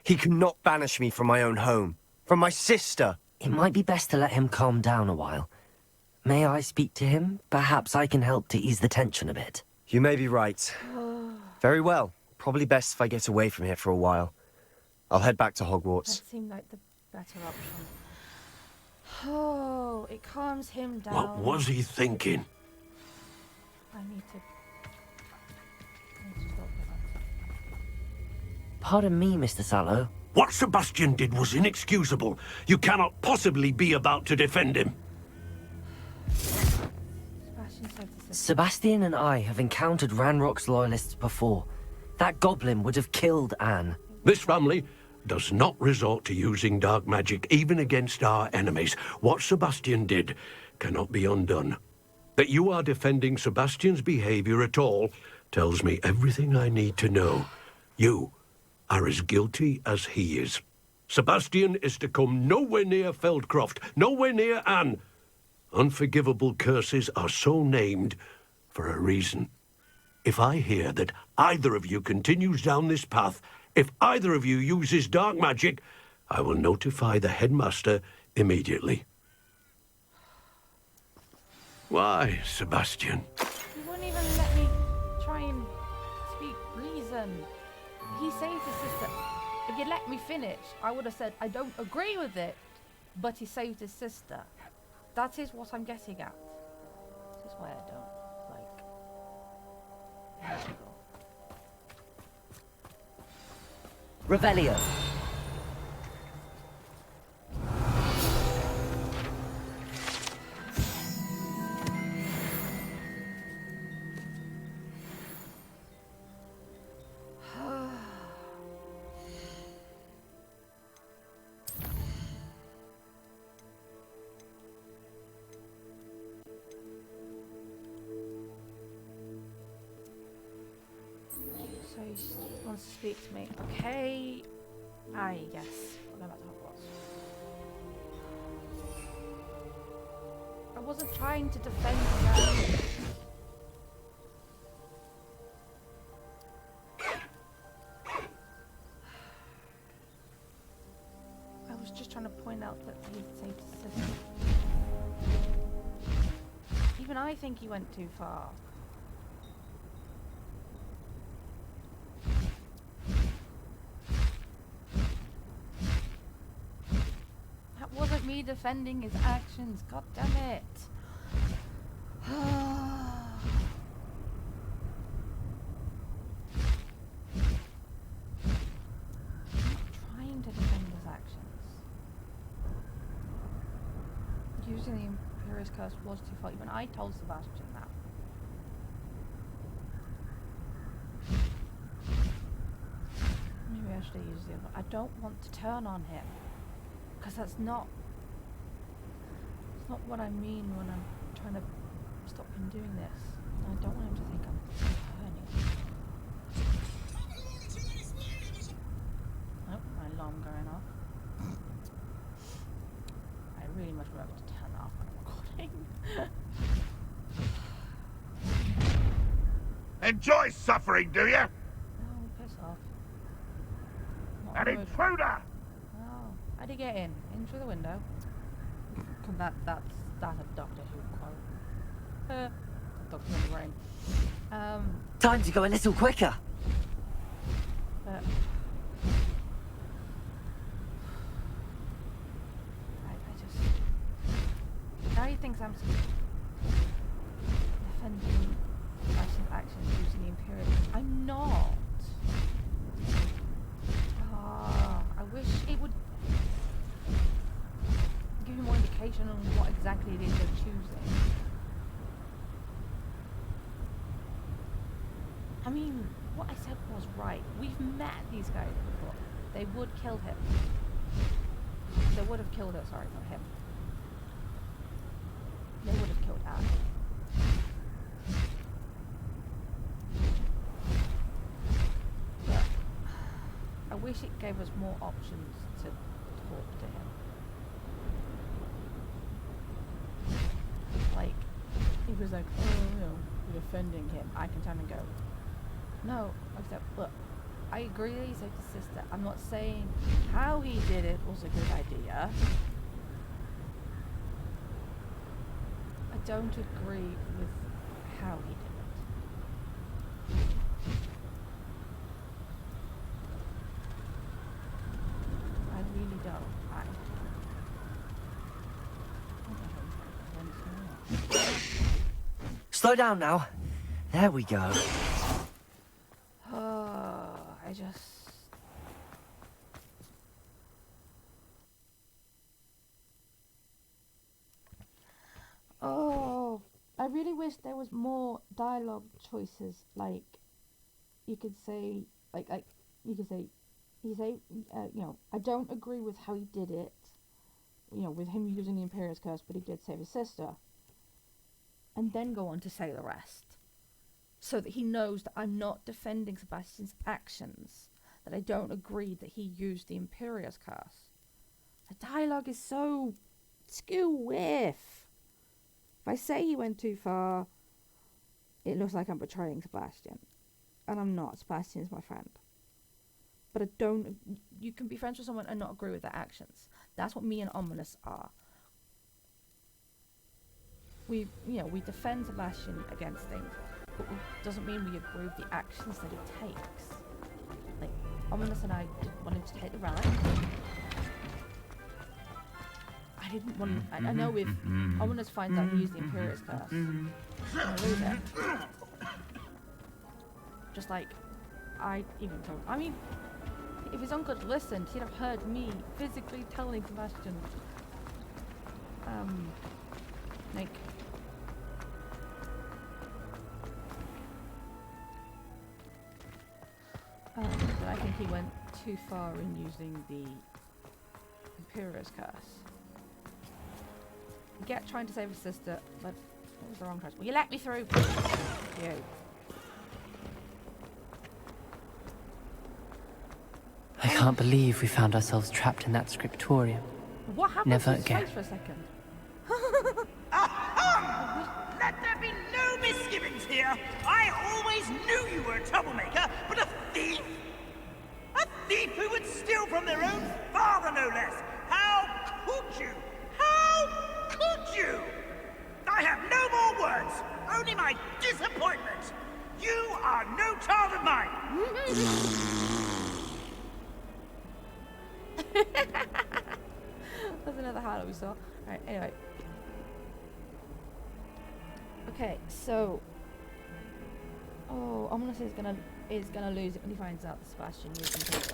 He cannot banish me from my own home, from my sister. It might be best to let him calm down a while. May I speak to him? Perhaps I can help to ease the tension a bit. You may be right. Very well. Probably best if I get away from here for a while. I'll head back to Hogwarts. That seemed like the better option. Oh, it calms him down. What was he thinking? I need to talk about it. Pardon me, Mr. Sallow. What Sebastian did was inexcusable. You cannot possibly be about to defend him. Sebastian said to sister. Sebastian and I have encountered Ranrock's loyalists before. That goblin would have killed Anne. This family does not resort to using dark magic even against our enemies. What Sebastian did cannot be undone. That you are defending Sebastian's behavior at all tells me everything I need to know. You are as guilty as he is. Sebastian is to come nowhere near Feldcroft, nowhere near Anne. Unforgivable curses are so named for a reason. If I hear that either of you continues down this path, if either of you uses dark magic, I will notify the headmaster immediately. Why, Sebastian? He wouldn't even let me try and speak reason. He saved his sister. If you let me finish, I would have said, I don't agree with it, but he saved his sister. That is what I'm getting at. This is why I don't like magical. Revelio. So he wants to speak to me. Okay. Yes. I'll go back to Hogwarts. I wasn't trying to defend them. I was just trying to point out that he saved his sister. Even I think he went too far. Wasn't me defending his actions, god damn it. I'm not trying to defend his actions. Using the Imperious Curse was too far. Even I told Sebastian that. Maybe I should have used the other one. I don't want to turn on him. Because it's not what I mean when I'm trying to stop him doing this. I don't want him to think I'm turning. alarm going off. I really must remember to turn that off when I'm recording. Enjoy suffering, do you? No, piss off. Not An good. intruder! Oh, how'd he get in? In through the window? That's a Doctor Who quote. Doctor in the brain. Time to go a little quicker. But I just now he thinks I'm defending Sebastian's actions using the Imperial. I'm not. I wish it would give you more indication on what exactly it is they're choosing. I mean, what I said was right. We've met these guys before. They would kill him. They would have killed her, sorry, not him. They would have killed Anne. But I wish it gave us more options to talk to him. Like, he was like, oh, you know, you're offending him. I can turn and go, no, except, look, I agree that he saved his sister. I'm not saying how he did it was a good idea. I don't agree with how he did it. I really don't. Slow down now. There we go. I just... Oh, I really wish there was more dialogue choices. Like, you could say, you could say, you know, I don't agree with how he did it. You know, with him using the Imperious Curse, but he did save his sister. And then go on to say the rest. So that he knows that I'm not defending Sebastian's actions. That I don't agree that he used the Imperious Curse. The dialogue is so skew-whiff. If I say he went too far, it looks like I'm betraying Sebastian. And I'm not. Sebastian is my friend. But I don't... You can be friends with someone and not agree with their actions. That's what me and Ominous are. We defend Sebastian against things, but it doesn't mean we agree with the actions that he takes. Like, Ominous and I didn't want him to take the relic. I didn't want... I know if Ominous finds out he used the Imperious Curse, he's gonna lose it. Just like, I even told... I mean, if his uncle had listened, he'd have heard me physically telling Sebastian, like... but I think he went too far in using the Imperious Curse. Get trying to save his sister, but it was the wrong choice. Will you let me through? You. I can't believe we found ourselves trapped in that scriptorium. What happened Never to his again. face for a second? Aha! Let there be no misgivings here. I always knew you were a troublemaker, but a thief? A thief who would steal from their own father, no less. How could you? How could you? I have no more words, only my disappointment. You are no child of mine. That's another highlight we saw. Alright, anyway. Okay, so... Oh, Ominous is gonna lose it when he finds out that Sebastian used Imperious.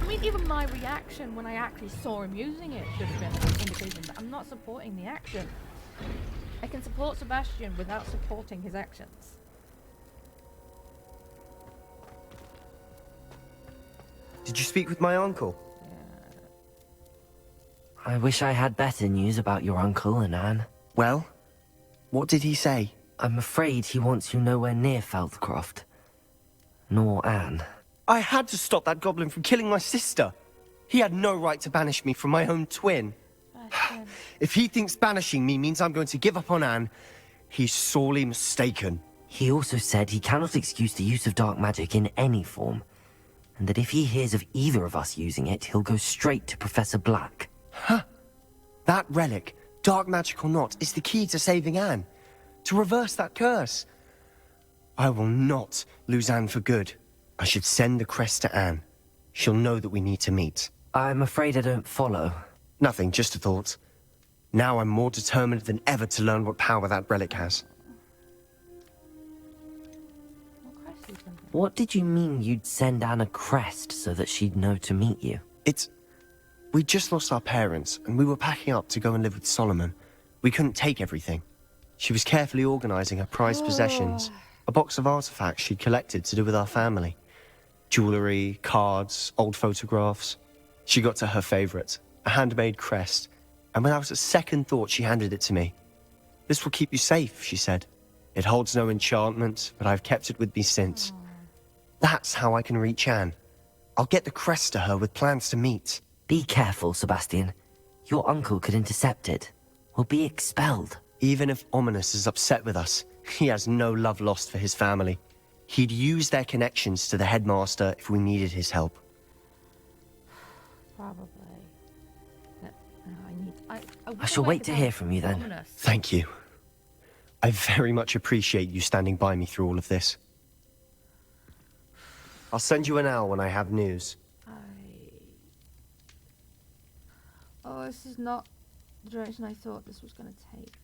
I mean, even my reaction when I actually saw him using it should have been an indication that I'm not supporting the action. I can support Sebastian without supporting his actions. Did you speak with my uncle? I wish I had better news about your uncle and Anne. Well, what did he say? I'm afraid he wants you nowhere near Feldcroft. Nor Anne. I had to stop that goblin from killing my sister. He had no right to banish me from my own twin. If he thinks banishing me means I'm going to give up on Anne, he's sorely mistaken. He also said he cannot excuse the use of dark magic in any form, and that if he hears of either of us using it, he'll go straight to Professor Black. Huh. That relic, dark magic or not, is the key to saving Anne. To reverse that curse. I will not lose Anne for good. I should send the crest to Anne. She'll know that we need to meet. I'm afraid I don't follow. Nothing, just a thought. Now I'm more determined than ever to learn what power that relic has. What did you mean you'd send Anne a crest so that she'd know to meet you? We just lost our parents, and we were packing up to go and live with Solomon. We couldn't take everything. She was carefully organizing her prized possessions. A box of artifacts she'd collected to do with our family. Jewelry, cards, old photographs. She got to her favorite, a handmade crest, and without a second thought she handed it to me. "This will keep you safe," she said. "It holds no enchantment, but I've kept it with me since." That's how I can reach Anne. I'll get the crest to her with plans to meet. Be careful, Sebastian. Your uncle could intercept it. We'll be expelled. Even if Ominous is upset with us, he has no love lost for his family. He'd use their connections to the headmaster if we needed his help. Probably. I shall wait to hear from you then. Ominous. Thank you. I very much appreciate you standing by me through all of this. I'll send you an owl when I have news. Oh, this is not the direction I thought this was going to take.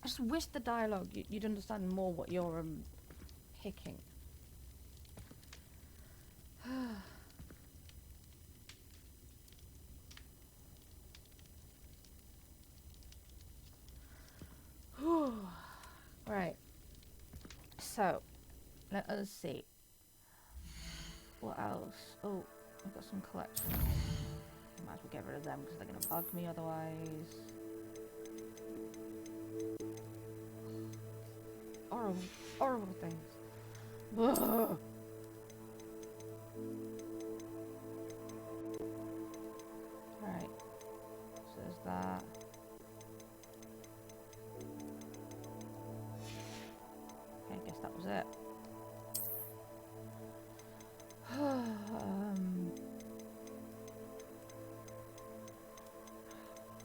I just wish the dialogue, you'd understand more what you're picking. Right. So, let us see. What else? Oh, I've got some collections. Might as well get rid of them because they're going to bug me otherwise. Horrible, horrible things. Ugh. Right. So there's that. Okay, I guess that was it.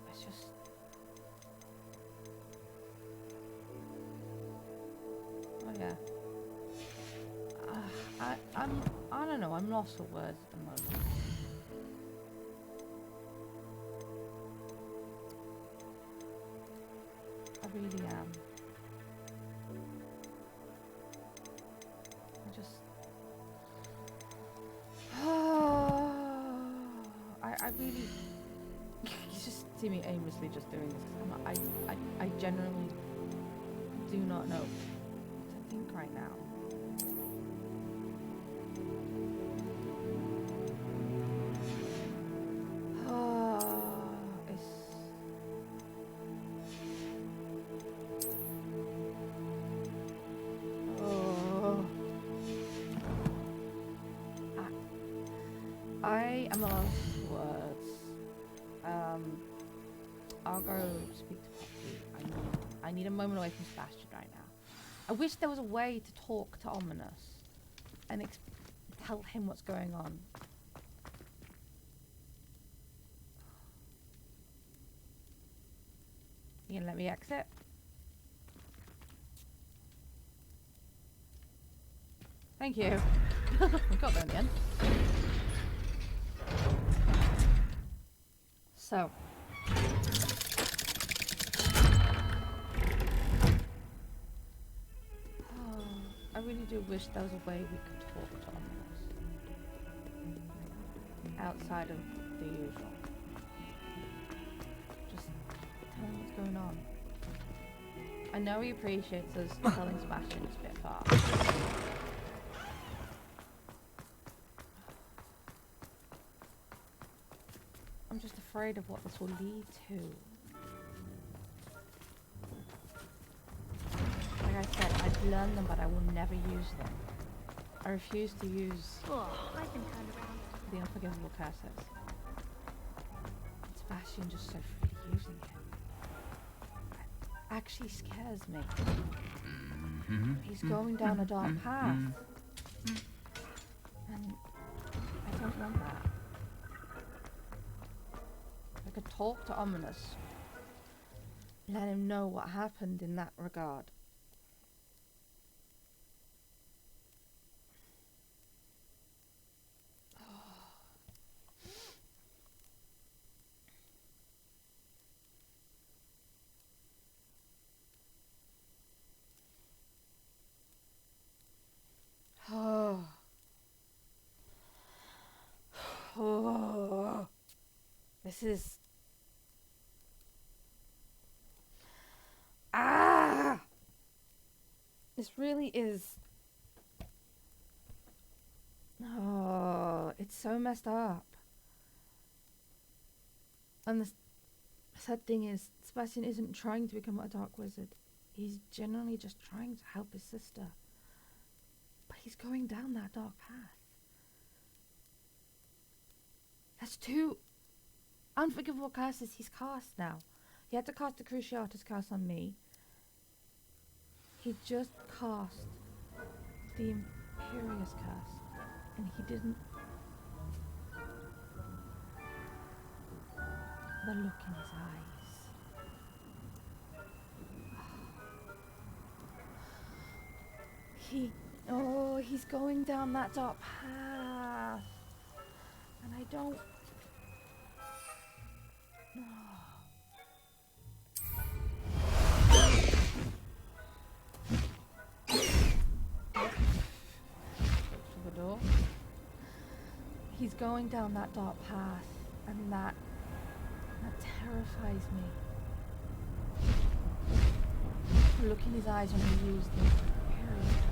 It's just... Oh yeah. I don't know, I'm lost for words at the moment. I really am. I just... I really... You just see me aimlessly just doing this. I genuinely do not know what to think right now. I am lost for words. I'll go speak to Poppy. I need a moment away from Sebastian right now. I wish there was a way to talk to Ominous and tell him what's going on. You gonna let me exit? Thank you. We got there in the end. So. Oh, I really do wish there was a way we could talk to Ominous. Outside of the usual. Just tell him what's going on. I know he appreciates us telling Sebastian it's a bit far. I'm just afraid of what this will lead to. Like I said, I've learned them, but I will never use them. I refuse to use Oh, I've been turned around. the unforgivable curses. Sebastian just so freely using it. Actually scares me. He's going down a dark path. And I don't want that. I could talk to Ominous. Let him know what happened in that regard. Oh. Oh. This is... Ah! This really is... Oh, it's so messed up. And the sad thing is, Sebastian isn't trying to become a dark wizard. He's genuinely just trying to help his sister. But he's going down that dark path. That's 2 unforgivable curses he's cast now. He had to cast the Cruciatus curse on me. He just cast the Imperious curse. And he didn't... The look in his eyes. He's going down that dark path. And I don't... The door. He's going down that dark path, and that terrifies me. The look in his eyes when he used the Imperious curse.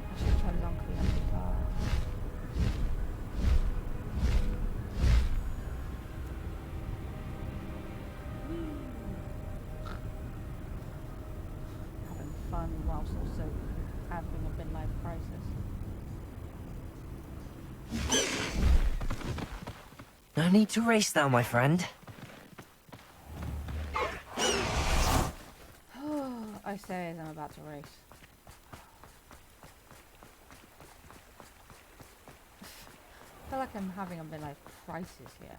I should try his uncle and his car. Having fun whilst also having a midlife crisis. No need to race now, my friend. I say as I'm about to race. I feel like I'm having a midlife crisis here.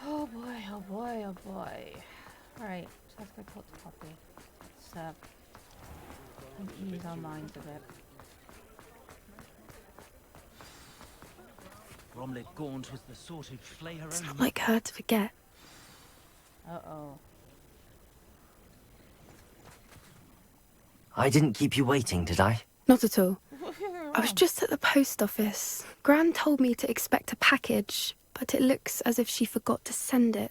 Oh boy, oh boy, oh boy. Alright, so let's go talk to Poppy. Let's ease our minds a bit. Bromley Gaunt was the sort who'd flay her It's own... not like her to forget. Uh-oh. I didn't keep you waiting, did I? Not at all. I was just at the post office. Gran told me to expect a package, but it looks as if she forgot to send it.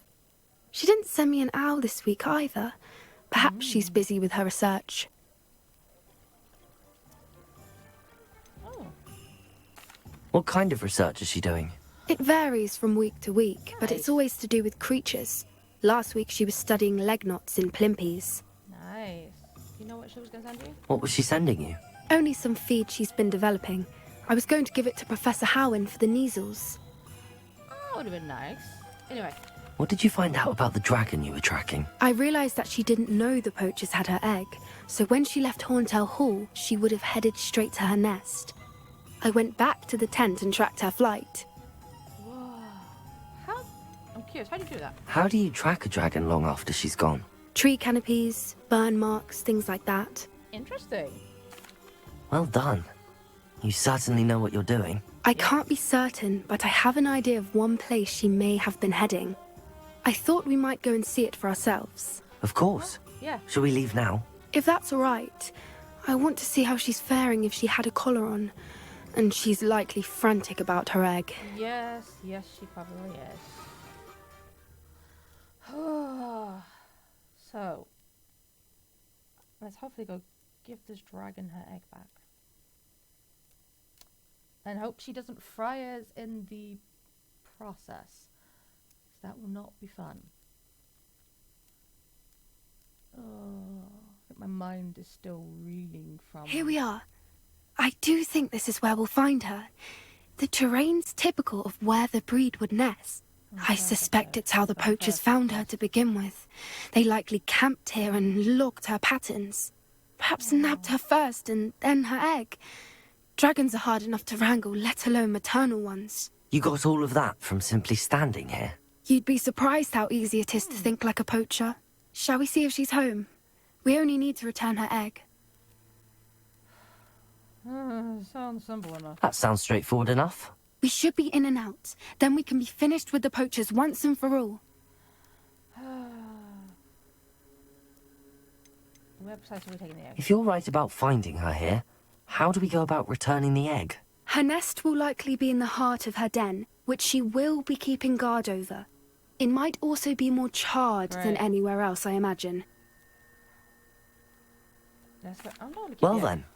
She didn't send me an owl this week either. Perhaps she's busy with her research. Oh. What kind of research is she doing? It varies from week to week, but it's always to do with creatures. Last week she was studying leg knots in Plimpies. Nice. You know what she was going to send you? What was she sending you? Only some feed she's been developing. I was going to give it to Professor Howen for the measles. Oh, would have been nice. Anyway. What did you find out about the dragon you were tracking? I realised that she didn't know the poachers had her egg, so when she left Horntail Hall, she would have headed straight to her nest. I went back to the tent and tracked her flight. Whoa. How? I'm curious, how do you do that? How do you track a dragon long after she's gone? Tree canopies, burn marks, things like that. Interesting. Well done. You certainly know what you're doing. I can't be certain, but I have an idea of one place she may have been heading. I thought we might go and see it for ourselves. Of course. Yeah. Shall we leave now? If that's all right, I want to see how she's faring if she had a collar on. And she's likely frantic about her egg. Yes, yes, she probably is. So, let's hopefully go give this dragon her egg back. And hope she doesn't fry us in the process. 'Cause that will not be fun. Oh, I think my mind is still reeling from... Here we are. I do think this is where we'll find her. The terrain's typical of where the breed would nest. I suspect it's how the poachers found her to begin with. They likely camped here and logged her patterns. Perhaps nabbed her first and then her egg. Dragons are hard enough to wrangle, let alone maternal ones. You got all of that from simply standing here? You'd be surprised how easy it is to think like a poacher. Shall we see if she's home? We only need to return her egg. Sounds simple enough. That sounds straightforward enough. We should be in and out. Then we can be finished with the poachers once and for all. Where precisely are we taking the egg? If you're right about finding her here, how do we go about returning the egg? Her nest will likely be in the heart of her den, which she will be keeping guard over. It might also be more charred than anywhere else, I imagine. Well then,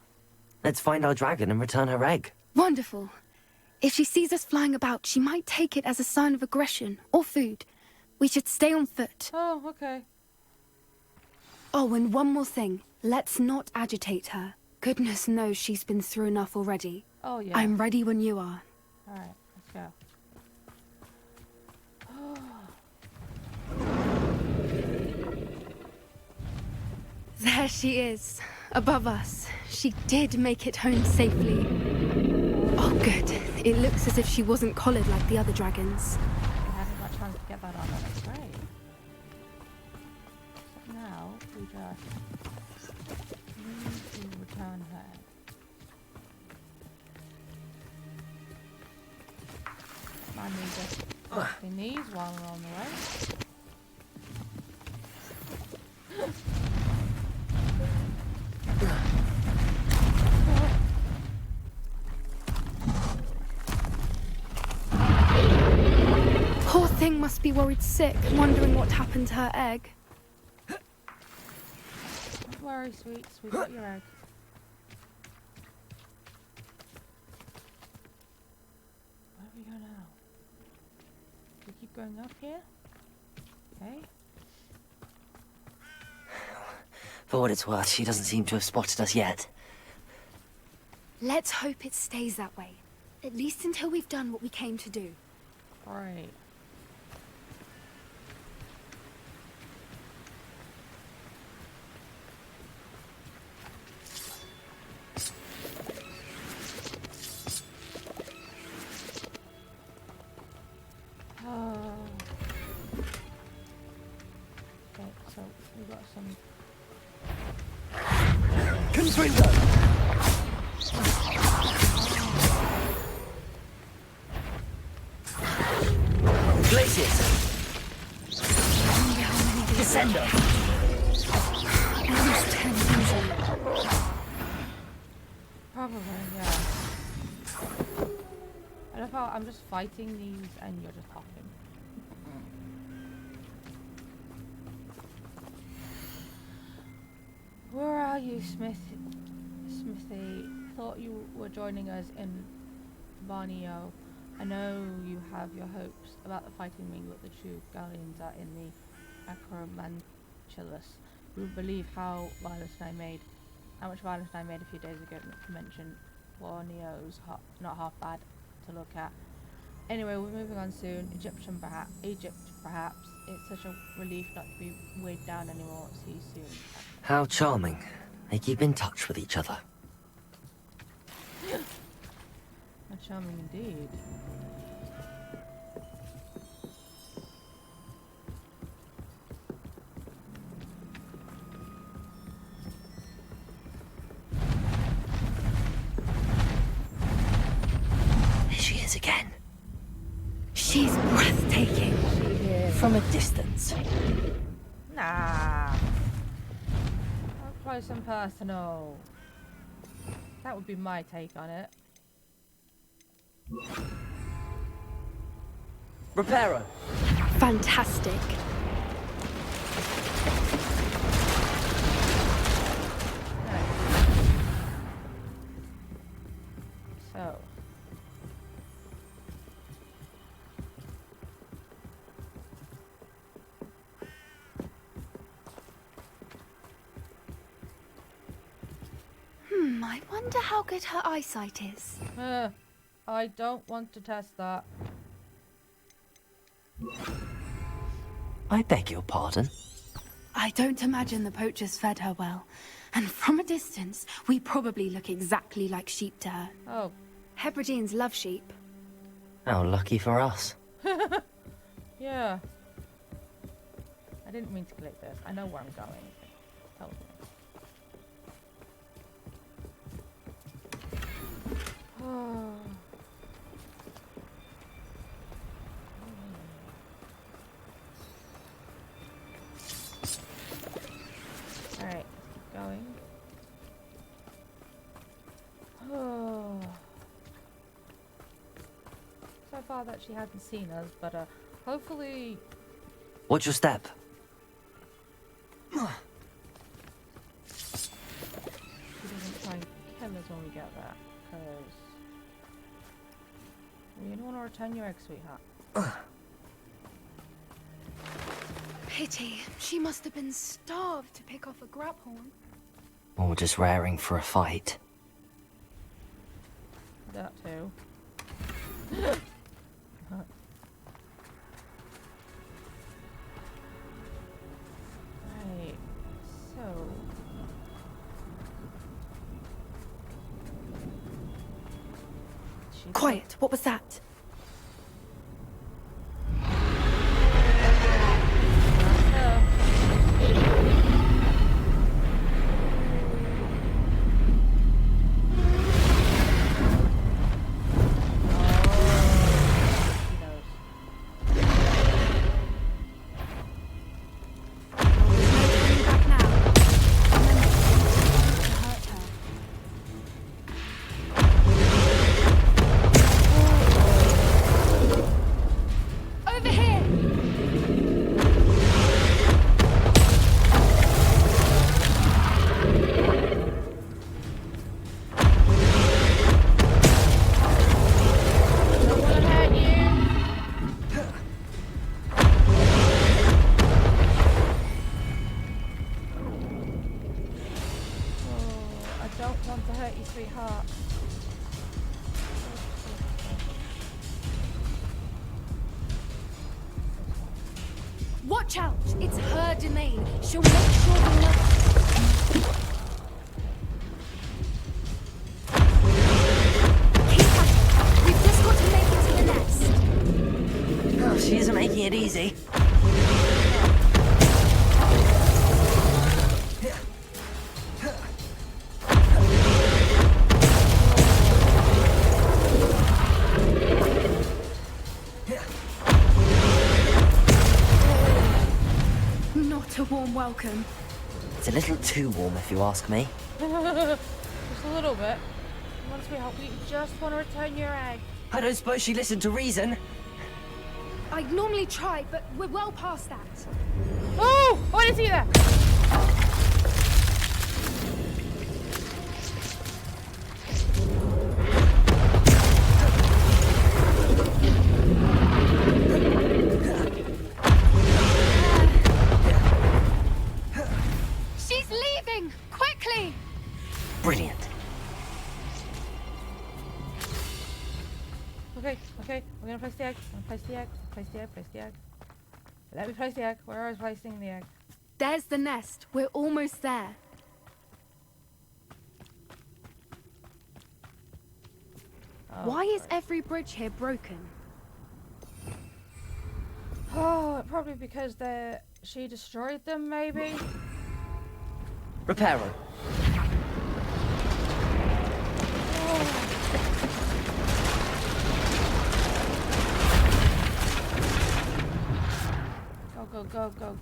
let's find our dragon and return her egg. Wonderful. If she sees us flying about, she might take it as a sign of aggression or food. We should stay on foot. Oh, okay. Oh, and one more thing. Let's not agitate her. Goodness knows she's been through enough already. Oh, yeah. I'm ready when you are. Alright, let's go. There she is, above us. She did make it home safely. Oh, good. It looks as if she wasn't collared like the other dragons. I haven't got a chance to get that on. That's great. So now, we just need to return her. I need just the knees while we're on the way. Poor thing must be worried sick, wondering what happened to her egg. Don't worry, sweets. We got your egg. Where do we go now? Do we keep going up here? Okay. For what it's worth, she doesn't seem to have spotted us yet. Let's hope it stays that way. At least until we've done what we came to do. Alright. Okay, so we got some... Glaciers! Descender! At least 10 usually. Probably, yeah. I love how I'm just fighting these and you're just talking. Where are you, Smithy? Thought you were joining us in Borneo. I know you have your hopes about the fighting ring, but the true galleons are in the Acromanchilus. You would believe how much violence I made a few days ago to mention Borneo's not half bad to look at. Anyway, we're moving on soon. Egypt perhaps. It's such a relief not to be weighed down anymore. See you soon. How charming. They keep in touch with each other. How charming indeed. There she is again. She's breathtaking. From a distance. Nah. Up close and personal. That would be my take on it. Reparo. Fantastic. I wonder how good her eyesight is. I don't want to test that. I beg your pardon? I don't imagine the poachers fed her well. And from a distance, we probably look exactly like sheep to her. Oh. Hebrideans love sheep. How lucky for us. Yeah. I didn't mean to click this. I know where I'm going. Tell me. Oh. Alright, keep going. Oh. So far that she hadn't seen us, but hopefully. Watch your step. She doesn't try and kill us when we get there, because we didn't want to return your egg, sweetheart. Pity. She must have been starved to pick off a grabhorn. Or just raring for a fight. That too. Right, so... Quiet, what was that? Watch out! It's her domain. She'll make sure we know. Keep at it. We've just got to make it to the nest. Oh, she isn't making it easy. Not a warm welcome. It's a little too warm, if you ask me. Just a little bit. Once we help, we just want to return your egg. I don't suppose she listened to reason. I'd normally try, but we're well past that. Oh! Oh, I didn't see that! She's leaving! Quickly! Brilliant. Okay, we're gonna place the egg. Place the egg. Let me place the egg. Where is placing the egg? There's the nest. We're almost there. Oh, Why is every bridge here broken? Oh, probably because she destroyed them, maybe? Repair her.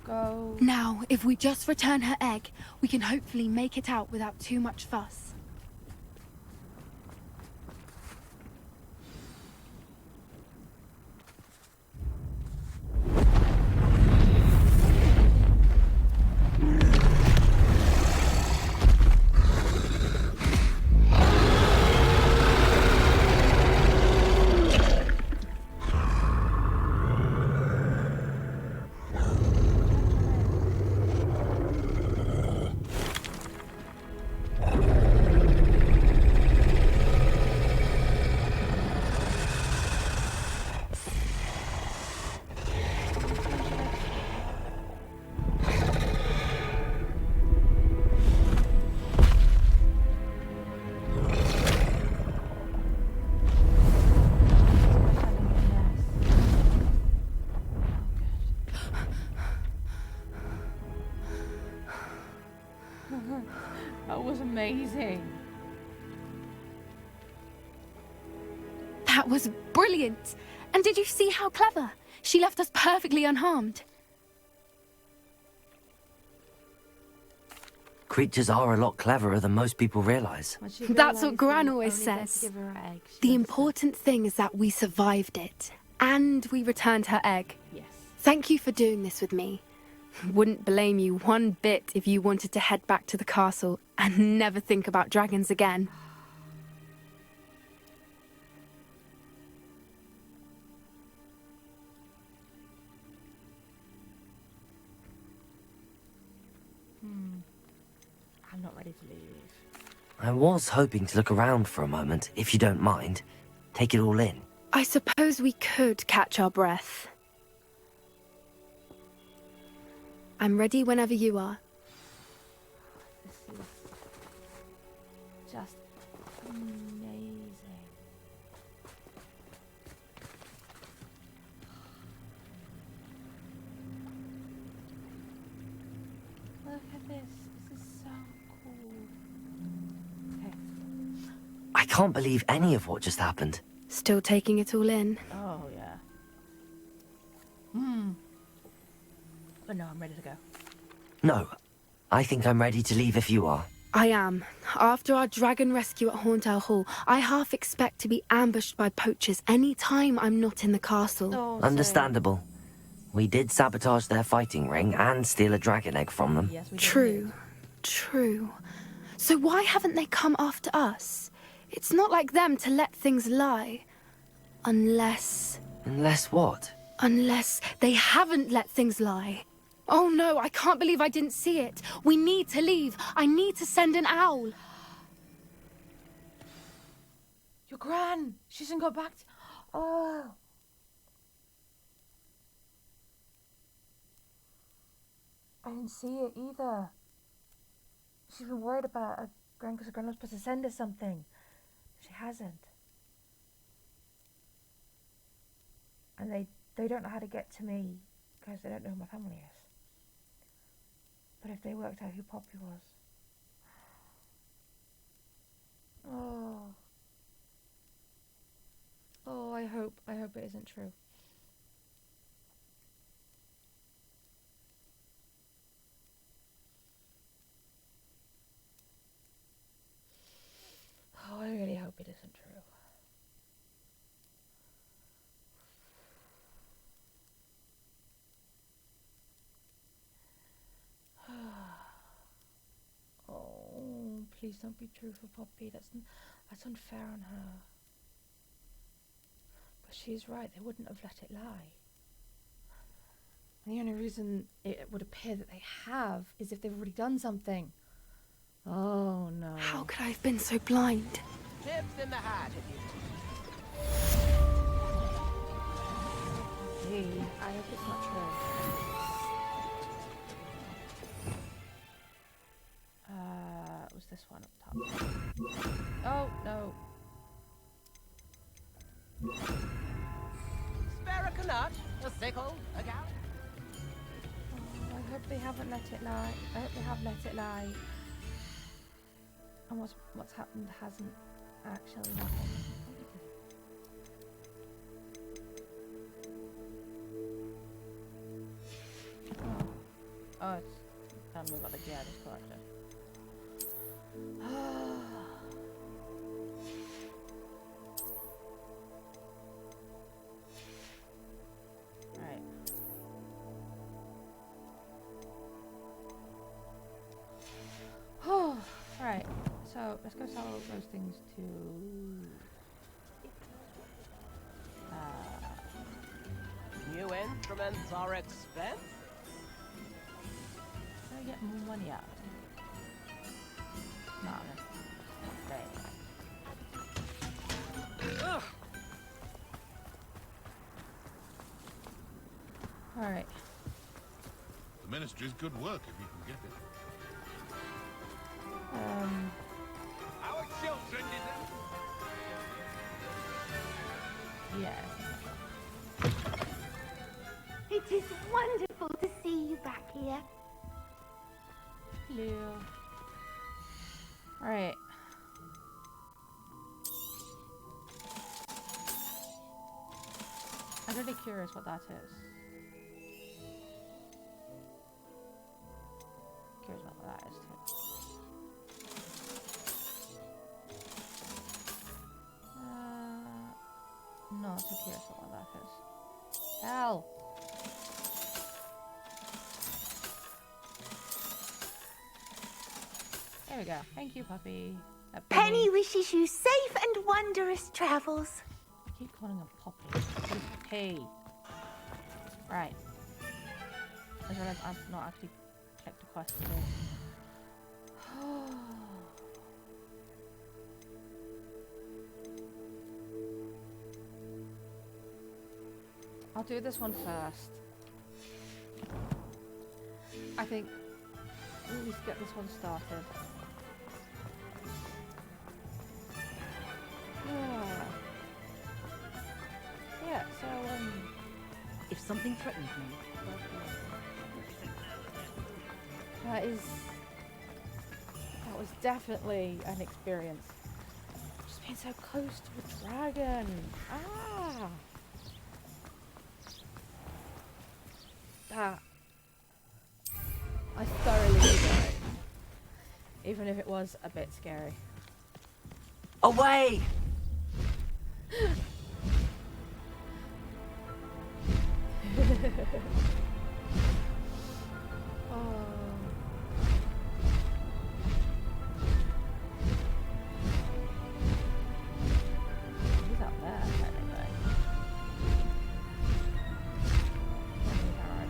Go. Now, if we just return her egg, we can hopefully make it out without too much fuss. That was brilliant. And did you see how clever? She left us perfectly unharmed. Creatures are a lot cleverer than most people realize. When she That's what realised Gran they were always only there to says. give her her egg, she The understood. important thing is that we survived it. And we returned her egg. Yes. Thank you for doing this with me. Wouldn't blame you one bit if you wanted to head back to the castle and never think about dragons again. I'm not ready to leave. I was hoping to look around for a moment, if you don't mind. Take it all in. I suppose we could catch our breath. I'm ready whenever you are. This is just amazing. Look at this. This is so cool. Okay. I can't believe any of what just happened. Still taking it all in. Oh, yeah. But no, I'm ready to go. No. I think I'm ready to leave if you are. I am. After our dragon rescue at Hauntel Hall, I half expect to be ambushed by poachers any time I'm not in the castle. Oh, Understandable. We did sabotage their fighting ring and steal a dragon egg from them. Yes, we did. True. True. So why haven't they come after us? It's not like them to let things lie. Unless What? Unless they haven't let things lie. Oh no, I can't believe I didn't see it. We need to leave. I need to send an owl. Your Gran! She hasn't got back to... Oh! I didn't see it either. She's been worried about her Gran because her Gran was supposed to send her something. She hasn't. And they don't know how to get to me because they don't know who my family is. But if they worked out who Poppy was... Oh. Oh, I hope it isn't true. Oh, I really hope it isn't true. Oh, please don't be true for Poppy. That's unfair on her. But she's right. They wouldn't have let it lie. And the only reason it would appear that they have is if they've already done something. Oh no. How could I have been so blind? Tips in the hat if you... Gee, I hope it's not true. Was this one up top? Oh no. Spare a canut, a sickle, a gout. Oh, I hope they haven't let it lie. I hope they have let it lie. And what's happened hasn't actually happened. Oh, it's time to move out the gear, this character. Right. Oh, right. So let's go sell those things to. New instruments are expensive. How do I get more money out? No, that's not fair. All right. The ministry's good work if you can get it. Our children deserve... Yes. It is wonderful to see you back here. Hello. All right. I'm really curious what that is. Curious what that is too. Not too curious what that is. Hell! There we go. Thank you, puppy. Penny wishes you safe and wondrous travels. I keep calling him Poppy. Hey. Right. I realize I've not actually checked the quest for this. I'll do this one first. I think we'll at least get this one started. Yeah, so If something threatens me, that was definitely an experience. Just being so close to a dragon. Ah. That I thoroughly enjoyed, even if it was a bit scary. Away! He's up there, technically. Alright.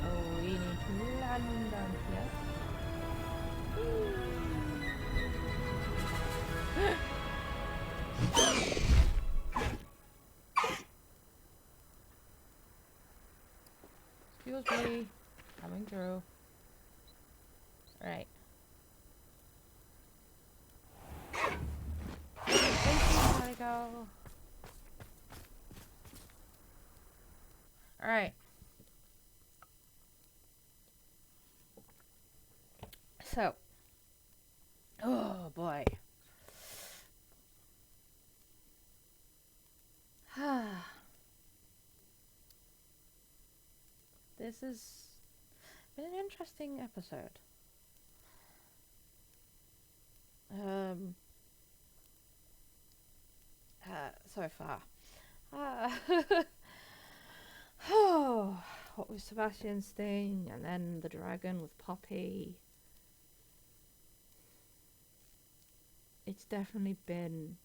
Oh, we need to land down here. Excuse me. Coming through. Right. There we go. Alright. So. Oh boy. This has been an interesting episode. So far. Oh, what was Sebastian's thing, and then the dragon with Poppy. It's definitely been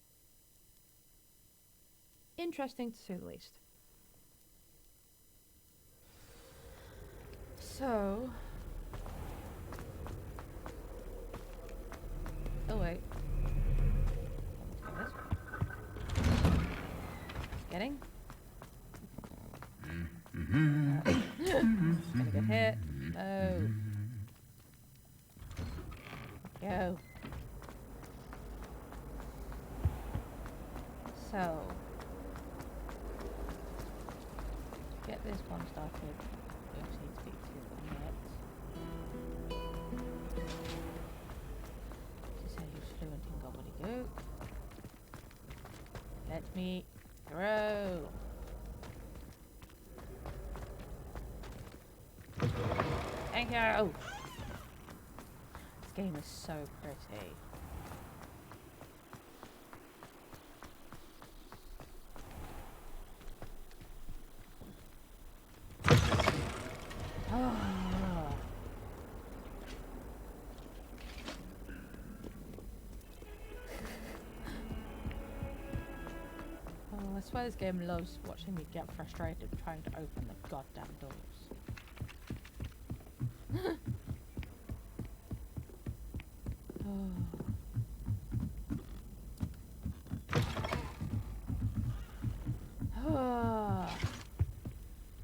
interesting to say the least. So, oh wait, let's go this way. Getting? Gonna get hit. No. Go. So, get this one started. We just need to speak to it. She said he was fluent in gobbledygook. Let me throw. Thank you. Oh. This game is so pretty. I swear this game loves watching me get frustrated trying to open the goddamn doors.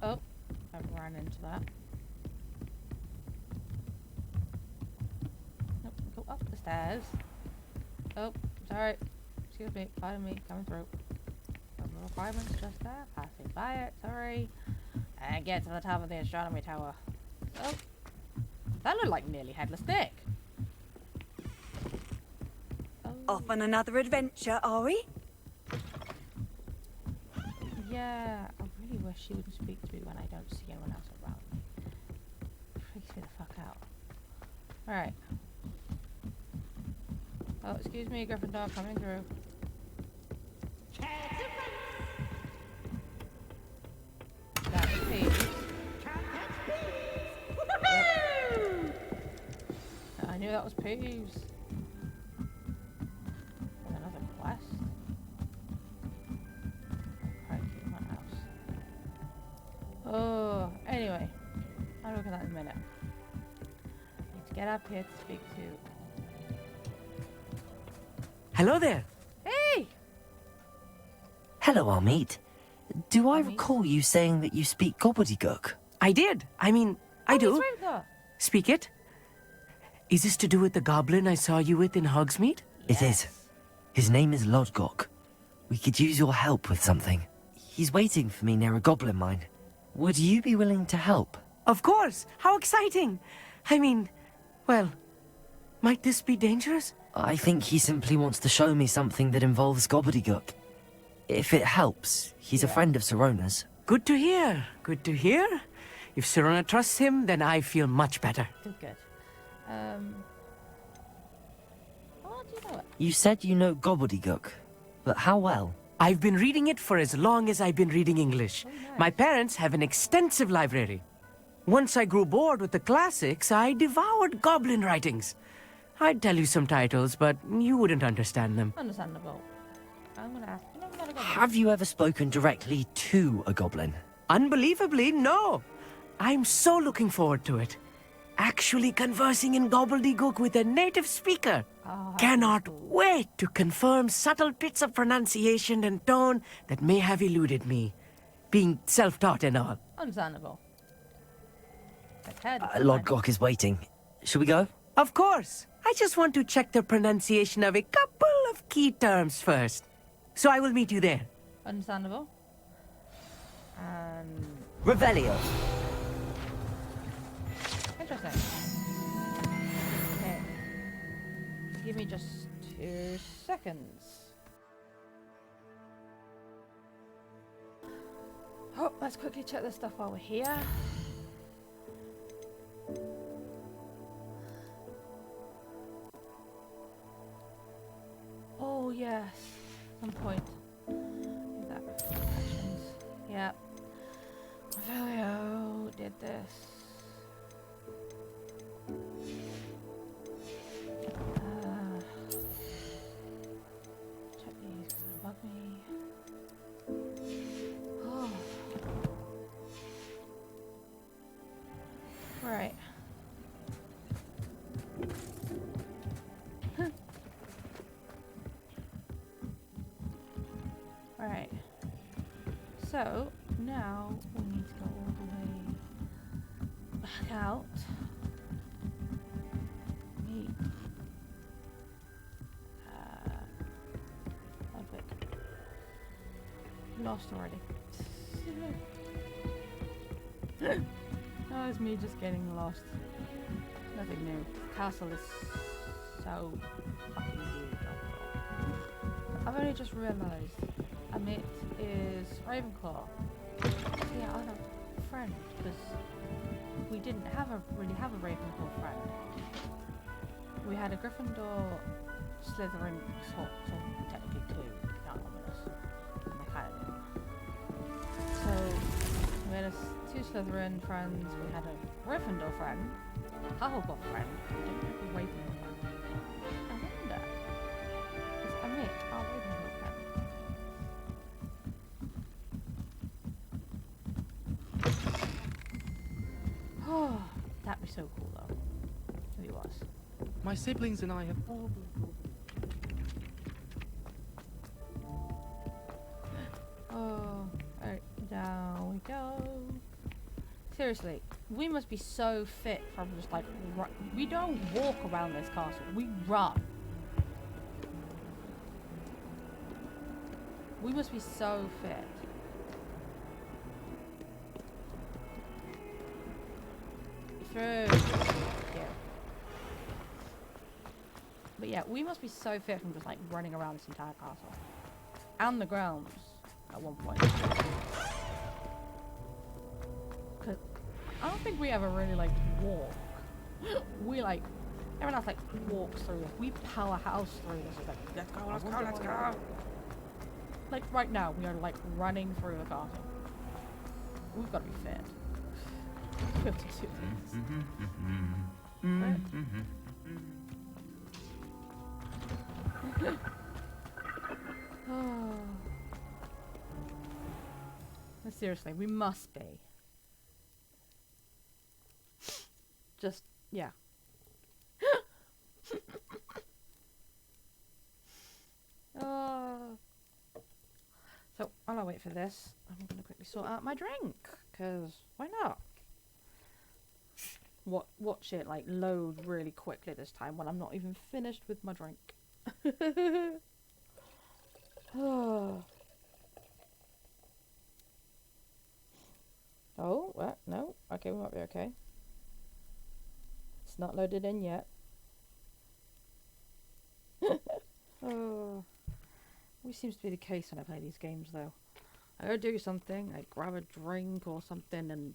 Oh, I ran into that. Nope, go up the stairs. Oh, sorry. Excuse me, pardon me, coming through. Requirements just there, passing by it, sorry. And get to the top of the astronomy tower. Oh, that looked like nearly headless Nick. Off on another adventure, are we? Yeah, I really wish she wouldn't speak to me when I don't see anyone else around me. Freaks me the fuck out. Alright. Oh, excuse me, Gryffindor, coming through. That's Peeves. Yep. I knew that was Peeves. With another quest. Crikey, what else? Oh, anyway. I'll look at that in a minute. Need to get up here to speak to. Hello there. Hey! Hello, Amit. Do I Amit? recall you saying that you speak gobbledygook? I did. I mean, I do. He's right there. Speak it. Is this to do with the goblin I saw you with in Hogsmeade? It is. His name is Lodgok. We could use your help with something. He's waiting for me near a goblin mine. Would you be willing to help? Of course. How exciting. I mean, well, might this be dangerous? I think he simply wants to show me something that involves gobbledygook. If it helps, he's a friend of Sirona's. Good to hear. Good to hear. If Sirona trusts him, then I feel much better. Good, good. Oh, do you know it? You said you know gobbledygook, but how well? I've been reading it for as long as I've been reading English. Oh, nice. My parents have an extensive library. Once I grew bored with the classics, I devoured goblin writings. I'd tell you some titles, but you wouldn't understand them. Understandable. I'm gonna ask. You never met a goblin? Have you ever spoken directly to a goblin? Unbelievably, no. I'm so looking forward to it. Actually conversing in gobbledygook with a native speaker. Oh, Cannot wait to confirm subtle bits of pronunciation and tone that may have eluded me. Being self-taught and all. understandable. Okay, Lodgok is waiting. Shall we go? Of course. I just want to check the pronunciation of a couple of key terms first. So I will meet you there. Understandable. And Revelio. interesting. Okay. Give me just 2 seconds. Oh, let's quickly check this stuff while we're here. Oh yes, some point. Is that actions? Yep. Valio did this. Check these because they bug me. Oh. Right. Right. So now we need to go all the way back out. Meet Ludwig. Lost already. Oh, it's me just getting lost. Nothing new. Castle is so fucking huge. I've only just realised Amit is Ravenclaw. Yeah, I have a friend because we didn't really have a Ravenclaw friend. We had a Gryffindor, Slytherin, sort technically two, young ominous, in the academy. So we had two Slytherin friends. We had a Gryffindor friend, a Hufflepuff friend. We didn't have a Ravenclaw friend. I wonder, is Amit our Ravenclaw friend? Oh, that'd be so cool though. If he was. My siblings and I have Oh, alright, down we go. Seriously, we must be so fit from just like we don't walk around this castle, we run. We must be so fit. Through. Yeah. But yeah, we must be so fit from just like running around this entire castle. And the grounds at one point. Cause I don't think we ever really like walk. We like, everyone else like walks through this. We powerhouse through this. It's like, let's go, let's go, let's go. Like right now, we are like running through the castle. We've got to be fit. We have to do this. Right? Oh. No, seriously, we must be. Just, yeah. So, while I wait for this, I'm going to quickly sort out my drink, because why not? Watch it, like, load really quickly this time when I'm not even finished with my drink. Oh, what? No? Okay, we might be okay. It's not loaded in yet. Oh. Always seems to be the case when I play these games, though. I go do something, I grab a drink or something, and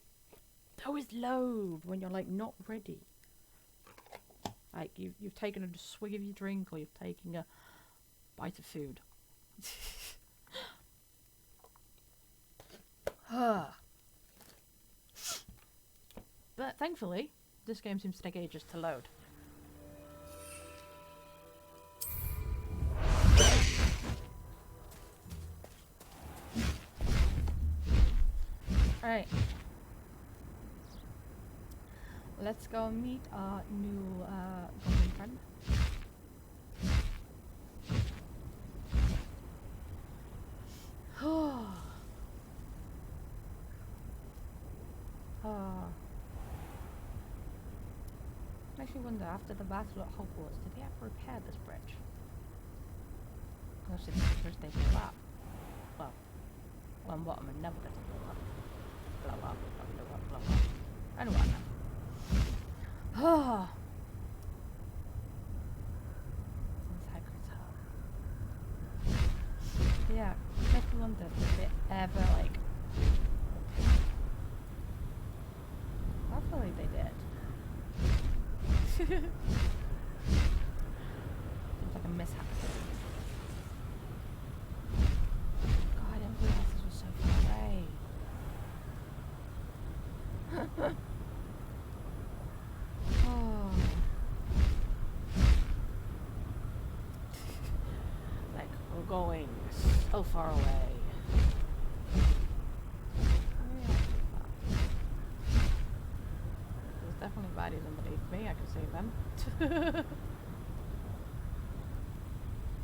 they always load when you're, like, not ready. Like, you've taken a swig of your drink, or you've taken a bite of food. But thankfully, this game seems to take ages to load. Alright. Let's go meet our new goblin friend. Makes me wonder, after the battle at Hogwarts, did they ever repair this bridge? Because it's the bridge they blew up. Well, on bottom and never gets blown up. Blow up, blow up, blow up. Anyway, oh. Yeah, makes me wonder, did they ever, like... I feel like they did. Seems like a mishap. God, I didn't realize this was so far away. Oh. Like, we're going so far away. There's definitely bodies underneath me, I can save them.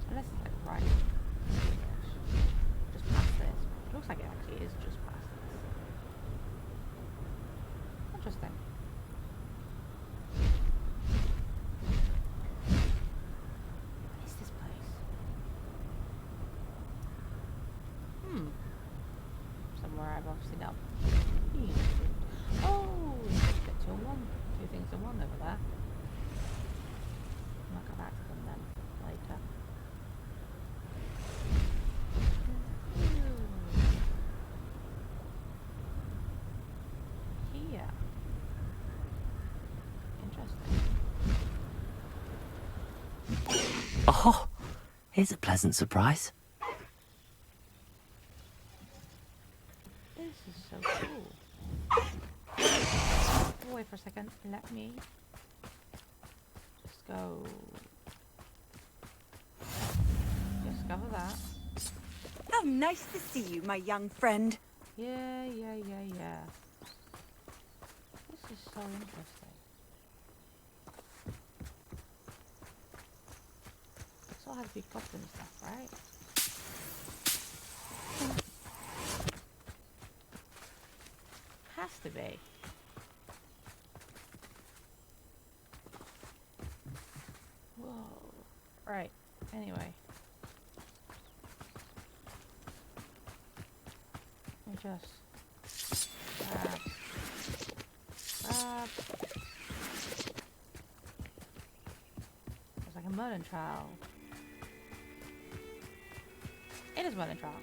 Unless it's like right. Just past this. It looks like it actually is just past this. Interesting. What is this place? Somewhere I've obviously not been. Oh, get to two things in one over there. I'll go back to them then later. Here. Interesting. Oh, here's a pleasant surprise. This is so cool. Wait for a second. Let me just go discover that. How nice to see you, my young friend. Yeah. This is so interesting. This all has to be goblin stuff, right? Has to be. Whoa. Right. Anyway. Let me just grab. There's like a Merlin trial. It is Merlin trial.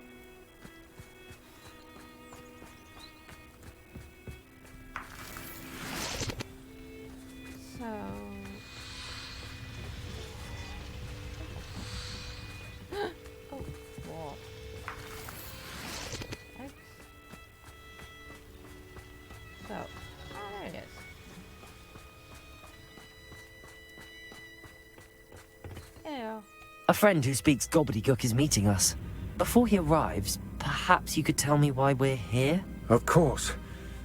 So oh, what? X. So, there it is. Yeah. A friend who speaks gobbledygook is meeting us. Before he arrives, perhaps you could tell me why we're here? Of course.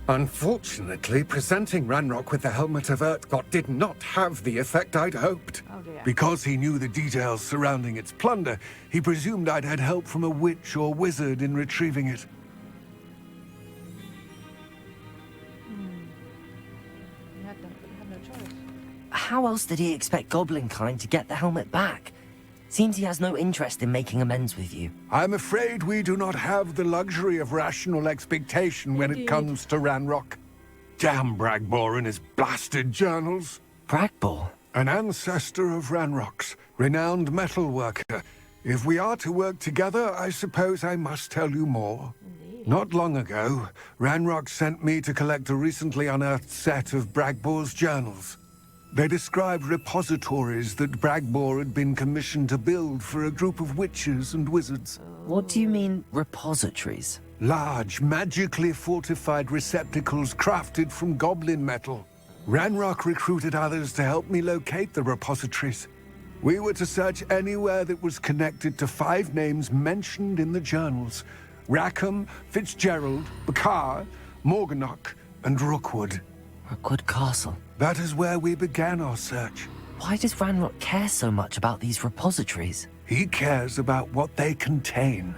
Unfortunately, presenting Ranrock with the Helmet of Urtkot did not have the effect I'd hoped. Oh dear. Because he knew the details surrounding its plunder, he presumed I'd had help from a witch or wizard in retrieving it. You had no choice. How else did he expect Goblinkind to get the helmet back? Seems he has no interest in making amends with you. I'm afraid we do not have the luxury of rational expectation when it comes to Ranrock. Damn Bragbor and his blasted journals. Bragbor? An ancestor of Ranrock's, renowned metal worker. If we are to work together, I suppose I must tell you more. Indeed. Not long ago, Ranrock sent me to collect a recently unearthed set of Bragbor's journals. They described repositories that Bragbor had been commissioned to build for a group of witches and wizards. What do you mean, repositories? Large, magically fortified receptacles crafted from goblin metal. Ranrock recruited others to help me locate the repositories. We were to search anywhere that was connected to 5 names mentioned in the journals. Rackham, Fitzgerald, Bakar, Morganach, and Rookwood. Rookwood Castle. That is where we began our search. Why does Ranrock care so much about these repositories? He cares about what they contain.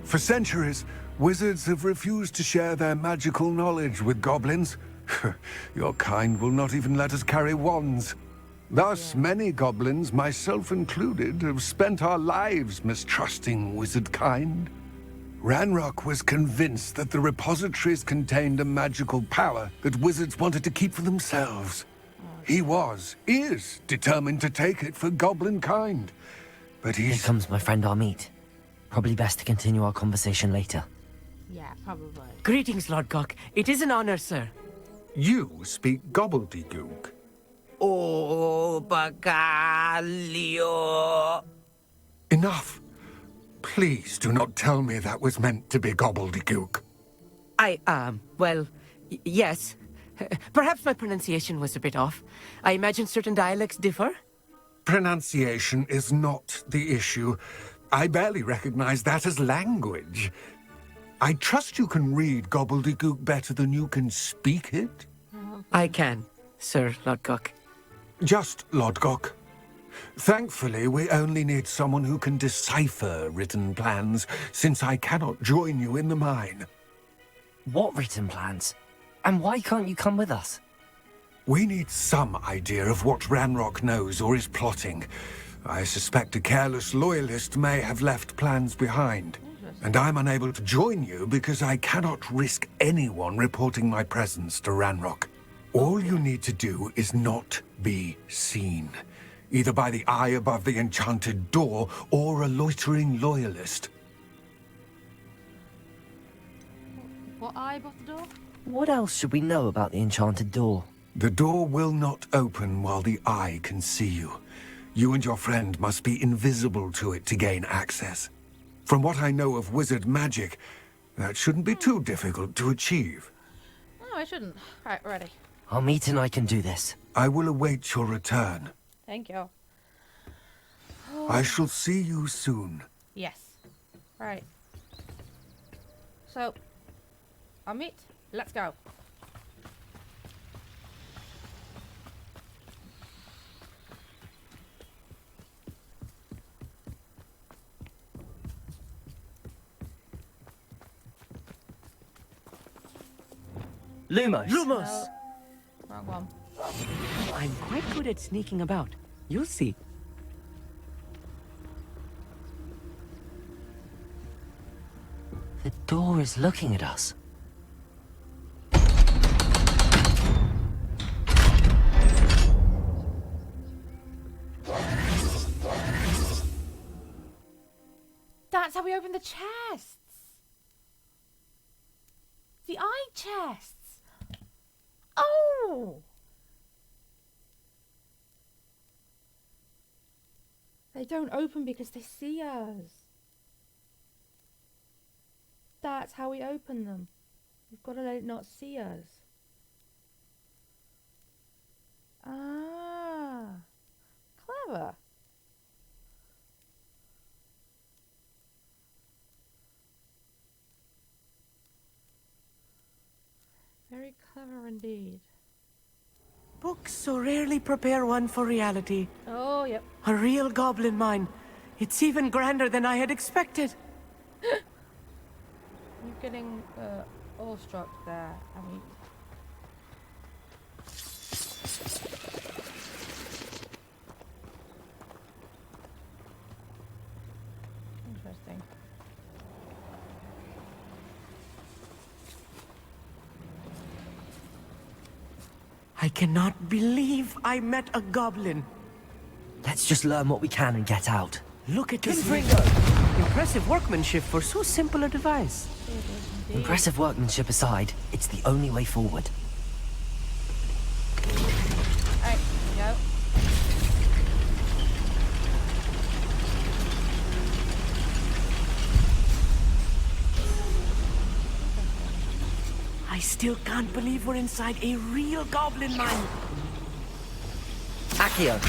For centuries, wizards have refused to share their magical knowledge with goblins. Your kind will not even let us carry wands. Thus, many goblins, myself included, have spent our lives mistrusting wizard kind. Ranrock was convinced that the repositories contained a magical power that wizards wanted to keep for themselves. He is determined to take it for goblin kind. But Here comes my friend Amit. Probably best to continue our conversation later. Yeah, probably. Greetings, Lord Cock. It is an honor, sir. You speak gobbledygook. Oh, Bacalio. Enough. Please do not tell me that was meant to be gobbledygook. Well, yes. Perhaps my pronunciation was a bit off. I imagine certain dialects differ. Pronunciation is not the issue. I barely recognize that as language. I trust you can read gobbledygook better than you can speak it? I can, Sir Lodgok. Just Lodgok. Thankfully, we only need someone who can decipher written plans, since I cannot join you in the mine. What written plans? And why can't you come with us? We need some idea of what Ranrock knows or is plotting. I suspect a careless loyalist may have left plans behind. And I'm unable to join you because I cannot risk anyone reporting my presence to Ranrock. All you need to do is not be seen. Either by the eye above the enchanted door, or a loitering loyalist. What eye above the door? What else should we know about the enchanted door? The door will not open while the eye can see you. You and your friend must be invisible to it to gain access. From what I know of wizard magic, that shouldn't be too difficult to achieve. No, I shouldn't. Right, ready. Amit and I can do this. I will await your return. Thank you. I shall see you soon. Yes. Right. So, Amit, let's go. Lumos! Lumos! No, wrong one. I'm quite good at sneaking about. You'll see. The door is looking at us. That's how we open the chests. The eye chests. Oh! They don't open because they see us. That's how we open them. We've got to let it not see us. Ah. Clever. Very clever indeed. Books so rarely prepare one for reality. Oh, yep. A real goblin mine. It's even grander than I had expected. You're getting awestruck there. I mean... Interesting. I cannot believe I met a goblin. Let's just learn what we can and get out. Look at this window. Impressive workmanship for so simple a device. Impressive workmanship aside, it's the only way forward. Alright, go. I still can't believe we're inside a real goblin mine. Accio!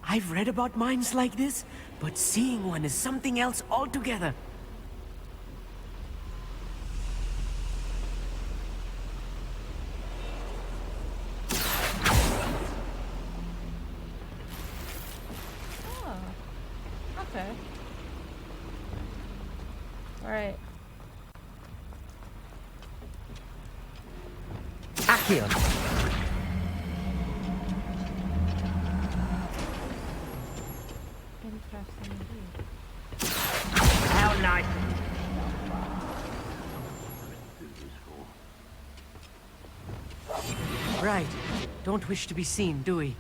I've read about mines like this, but seeing one is something else altogether. Okay. Alright. Accio! Interesting indeed. How nice. Right. Don't wish to be seen, do we?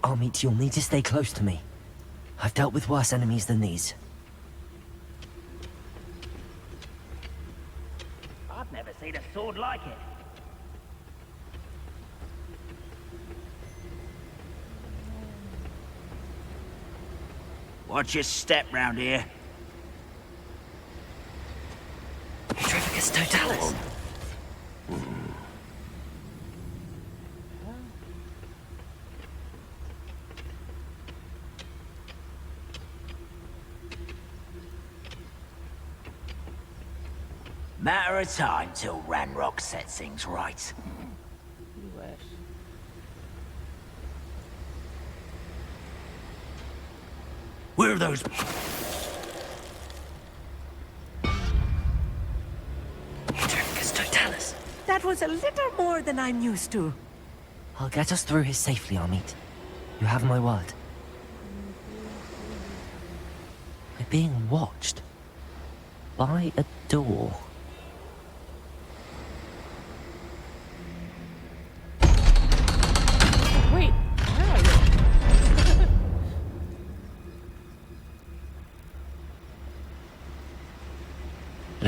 Amit, you'll need to stay close to me. I've dealt with worse enemies than these. I've never seen a sword like it. Watch your step round here. Petrificus totalis. Matter of time till Ranrock sets things right. You wish. Where are those? Petrificus totalis. That was a little more than I'm used to. I'll get us through here safely, Amit. You have my word. We're being watched. By a door. Wait, where are you?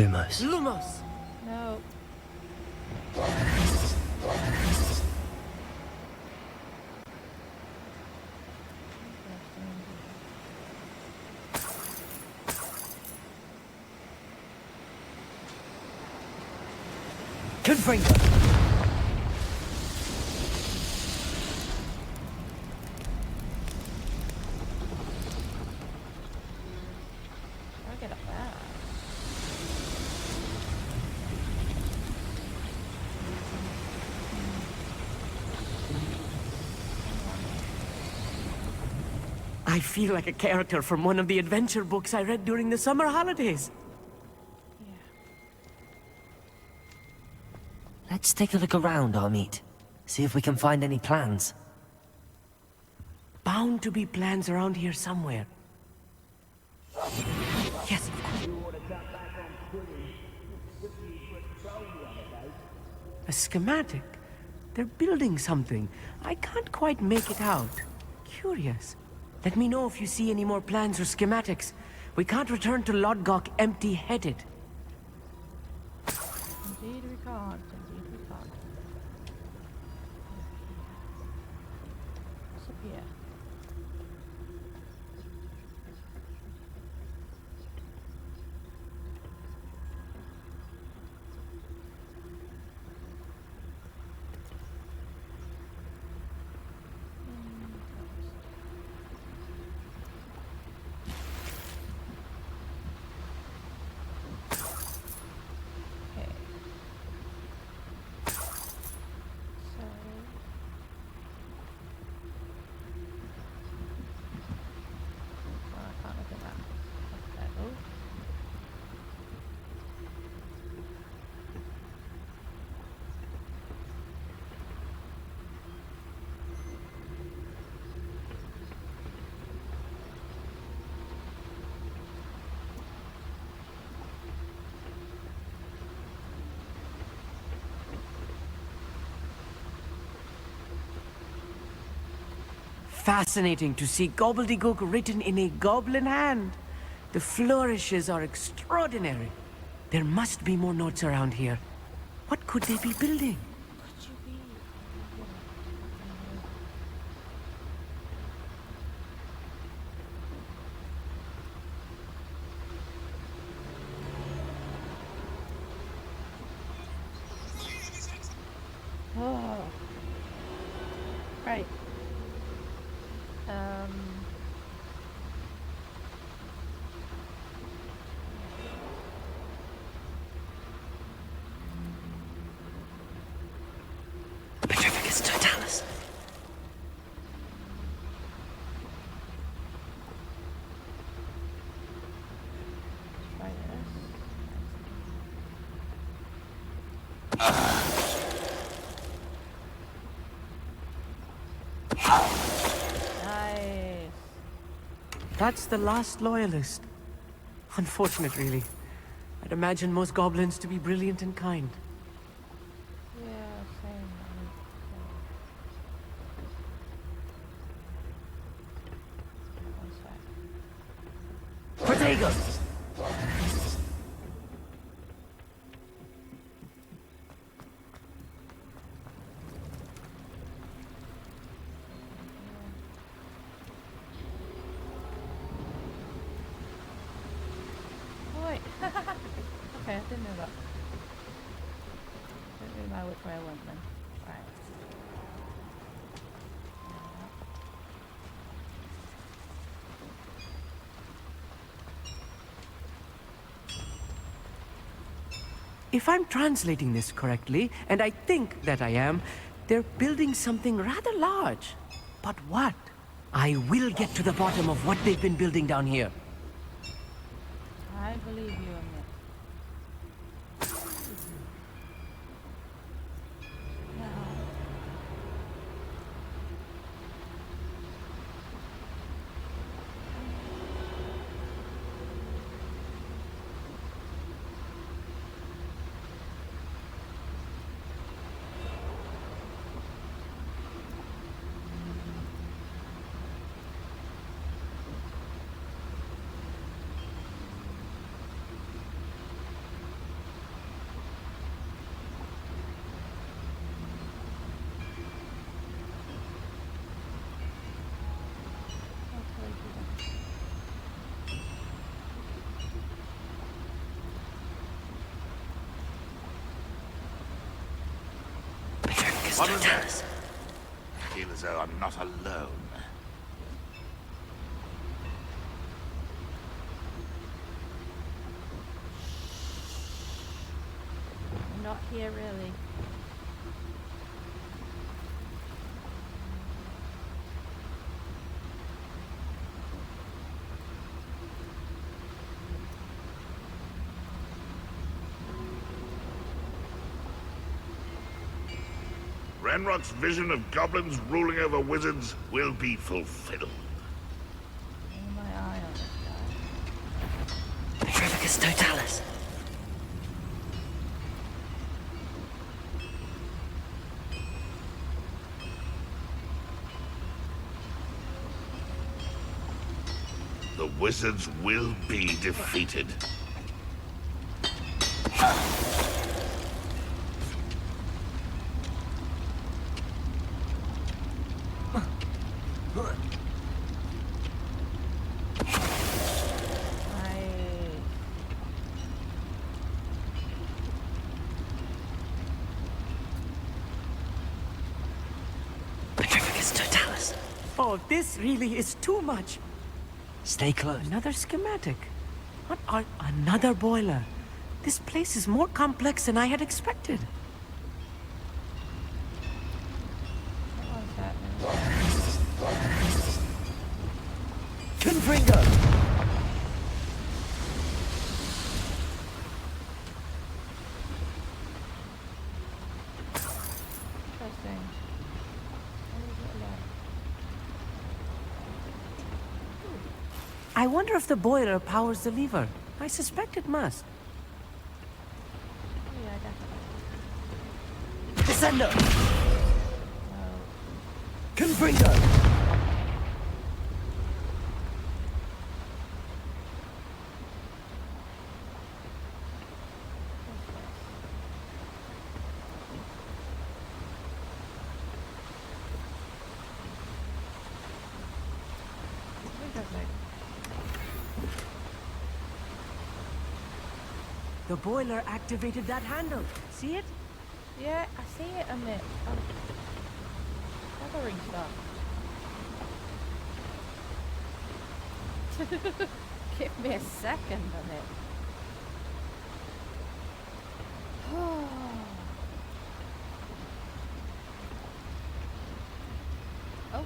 Lumos. Lumos! No. Confringo! I'll get up there. I feel like a character from one of the adventure books I read during the summer holidays. Let's take a look around, Amit. See if we can find any plans. bound to be plans around here somewhere. Yes, of course. A schematic? They're building something. I can't quite make it out. Curious. Let me know if you see any more plans or schematics. We can't return to Lodgok empty-headed. Indeed we can't. Indeed we can't. What's up here? Fascinating to see gobbledygook written in a goblin hand. The flourishes are extraordinary. There must be more notes around here. What could they be building? Oh. Right. Petrificus totalis. Try this. Nice. That's the last loyalist. Unfortunate, really. I'd imagine most goblins to be brilliant and kind. Yeah, same. One sec. Protagos! Oh, wait. Okay, I didn't know that. Don't really know which way I went then. Right. If I'm translating this correctly, and I think that I am, they're building something rather large. But what? I will get to the bottom of what they've been building down here. I believe you, Amit. Now, Petrificus What was that? totalis. I feel as though I'm not alone. I'm not here really. Ranrock's vision of goblins ruling over wizards will be fulfilled. Keeping my eye on this guy. Petrificus Totalis. The wizards will be defeated. Petrificus Totalis. Oh, this really is too much. Stay close. Another schematic. What are... Another boiler. This place is more complex than I had expected. Confringo! Interesting. I wonder if the boiler powers the lever. I suspect it must. Oh yeah, definitely. Descendo! Confringo! The boiler activated that handle. See it? Yeah, I see it a bit. Feathering stuff. Give me a second on it. Oh,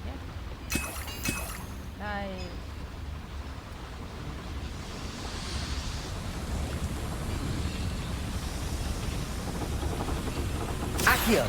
yeah. Nice. Accio!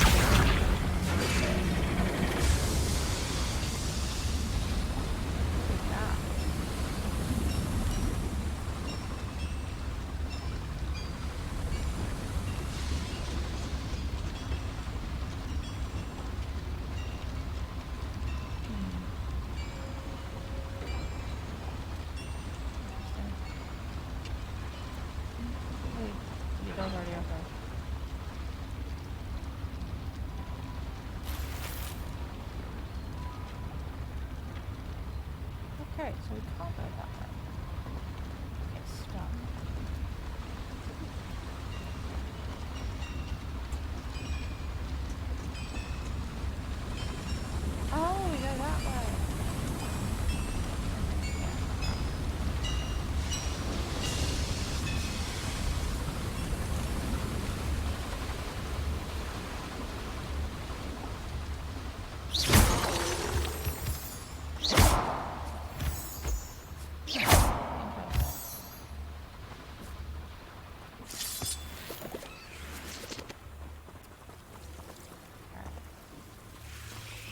You guys already okay. Okay, so we can't go that way. Get stuck. Oh, we go that way.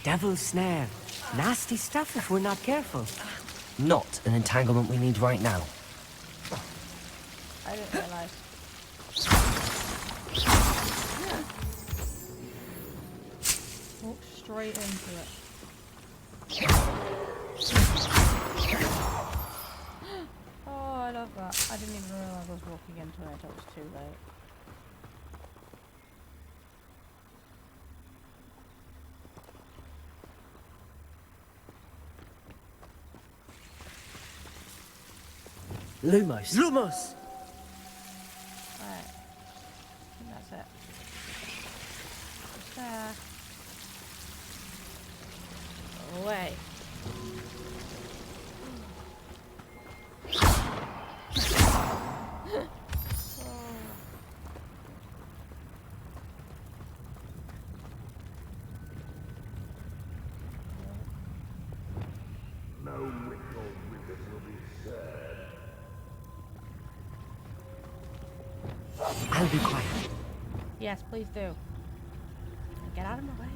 Devil's snare. Nasty stuff if we're not careful. Not an entanglement we need right now. I didn't realize. Walk straight into it. Oh, I love that. I didn't even realize I was walking into it until it was too late. Lumos. Lumos! Right. I think that's it. Just there. Away. No wicked wizard will be served. I'll be quiet. Yes, please do. Get out of my way.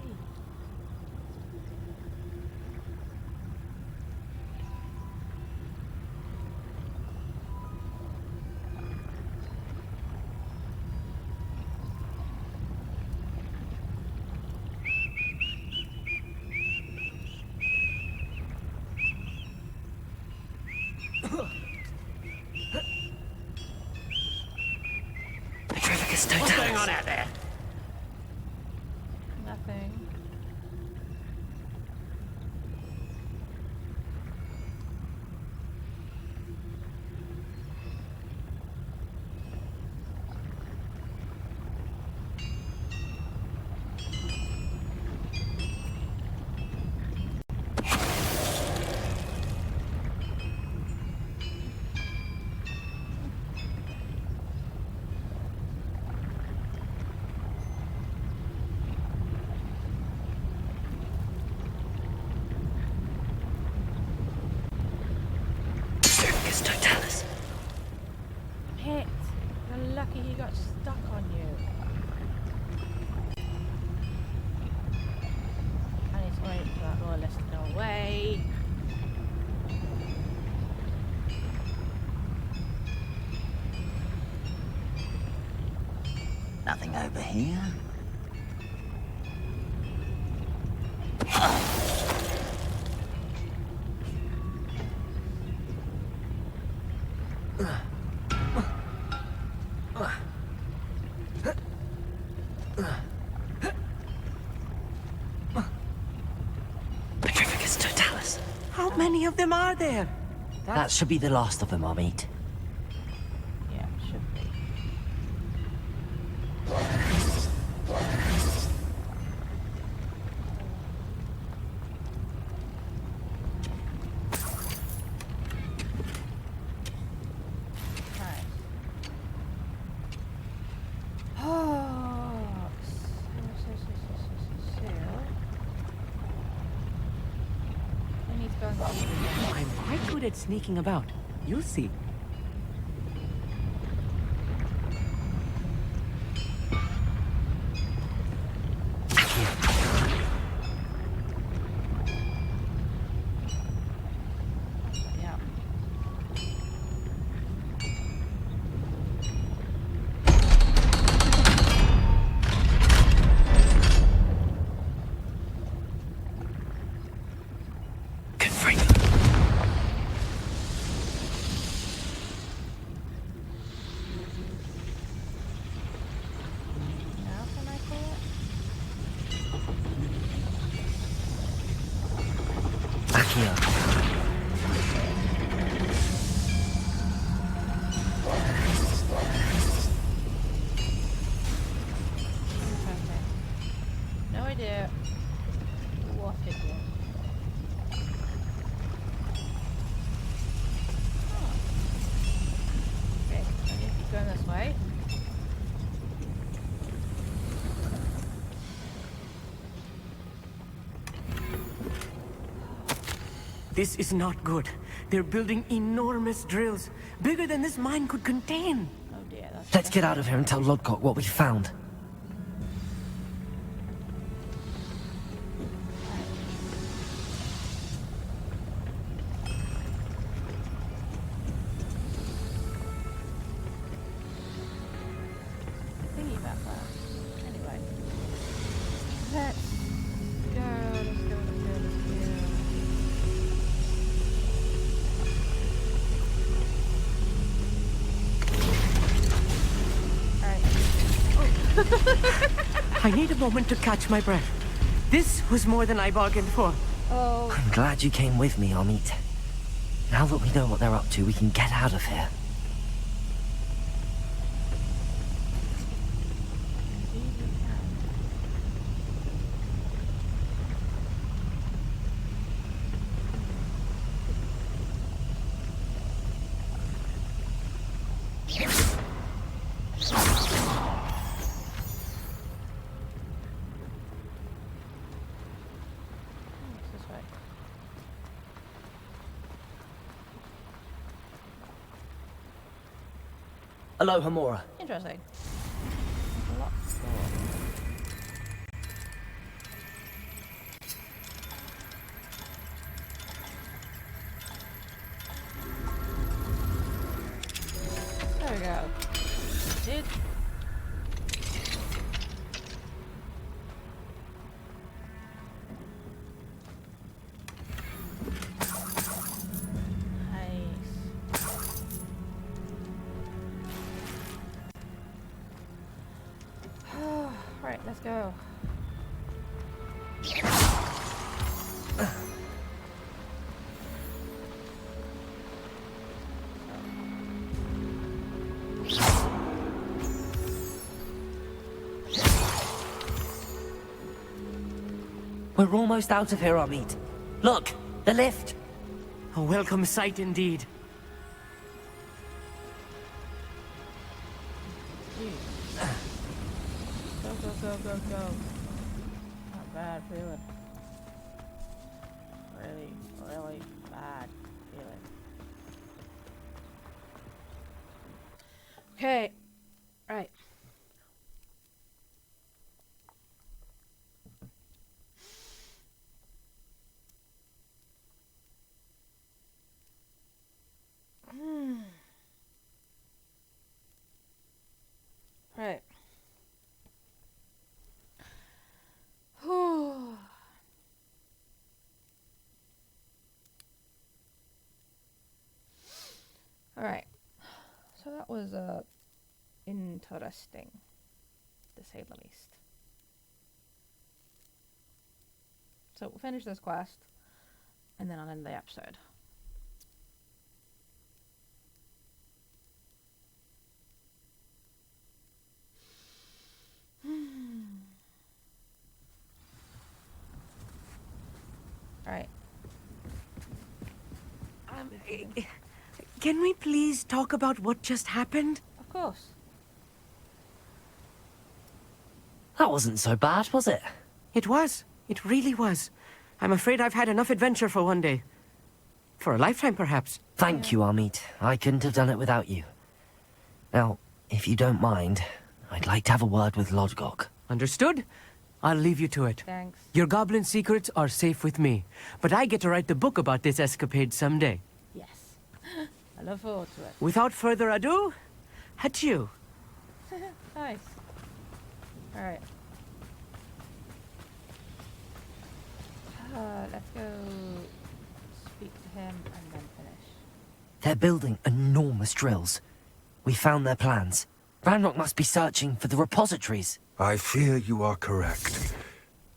Petrificus What's going totalis. on out there? Nothing. Petrificus totalis. Pit. You're lucky he got stuck on you. I need to wait for that royalist to go away. Nothing over here. Petrificus totalis. How many of them are there? That should be the last of them, I'll meet. Yeah, should be. Right. Oh, I need to go and see. I'm quite good at sneaking about. You'll see. Yeah. Good freak. Now can I call it? Accio. Okay. No idea what it was. Oh. Okay, so I need to keep going this way. This is not good. They're building enormous drills, bigger than this mine could contain. Oh dear, that's Let's get out of here and tell Lodgok what we found. thingy about that. Anyway. Let's go, let's go, let's go, let's go. Alright. I need a moment to catch my breath. This was more than I bargained for. Oh. I'm glad you came with me, Amit. Now that we know what they're up to, we can get out of here. Indeed we can. What's this way? Aloha, Mora. Interesting. There's a lot more. let's go. We're almost out of here, Amit. Look, the lift. A welcome sight indeed. Go. Not bad feeling. Really bad feeling. Okay. Right. Right. Alright. So that was interesting, to say the least. So we'll finish this quest, and then I'll end the episode. Alright. Can we please talk about what just happened? Of course. That wasn't so bad, was it? It was. It really was. I'm afraid I've had enough adventure for one day. For a lifetime, perhaps. Thank you, Amit. I couldn't have done it without you. Now, if you don't mind, I'd like to have a word with Lodgok. Understood? I'll leave you to it. Thanks. Your goblin secrets are safe with me, but I get to write the book about this escapade someday. Yes. I look forward to it. Without further ado, adieu. Nice. Alright. Let's go speak to him and then finish. They're building enormous drills. We found their plans. Ranrock must be searching for the repositories. I fear you are correct.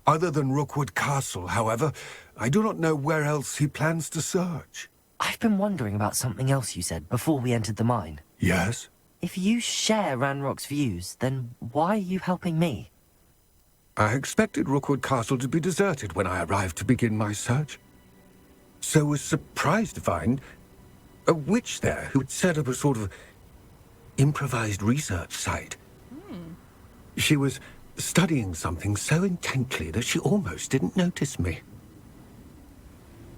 Other than Rookwood Castle, however, I do not know where else he plans to search. I've been wondering about something else you said before we entered the mine. Yes? If you share Ranrock's views, then why are you helping me? I expected Rookwood Castle to be deserted when I arrived to begin my search. So was surprised to find a witch there who had set up a sort of improvised research site. She was studying something so intently that she almost didn't notice me.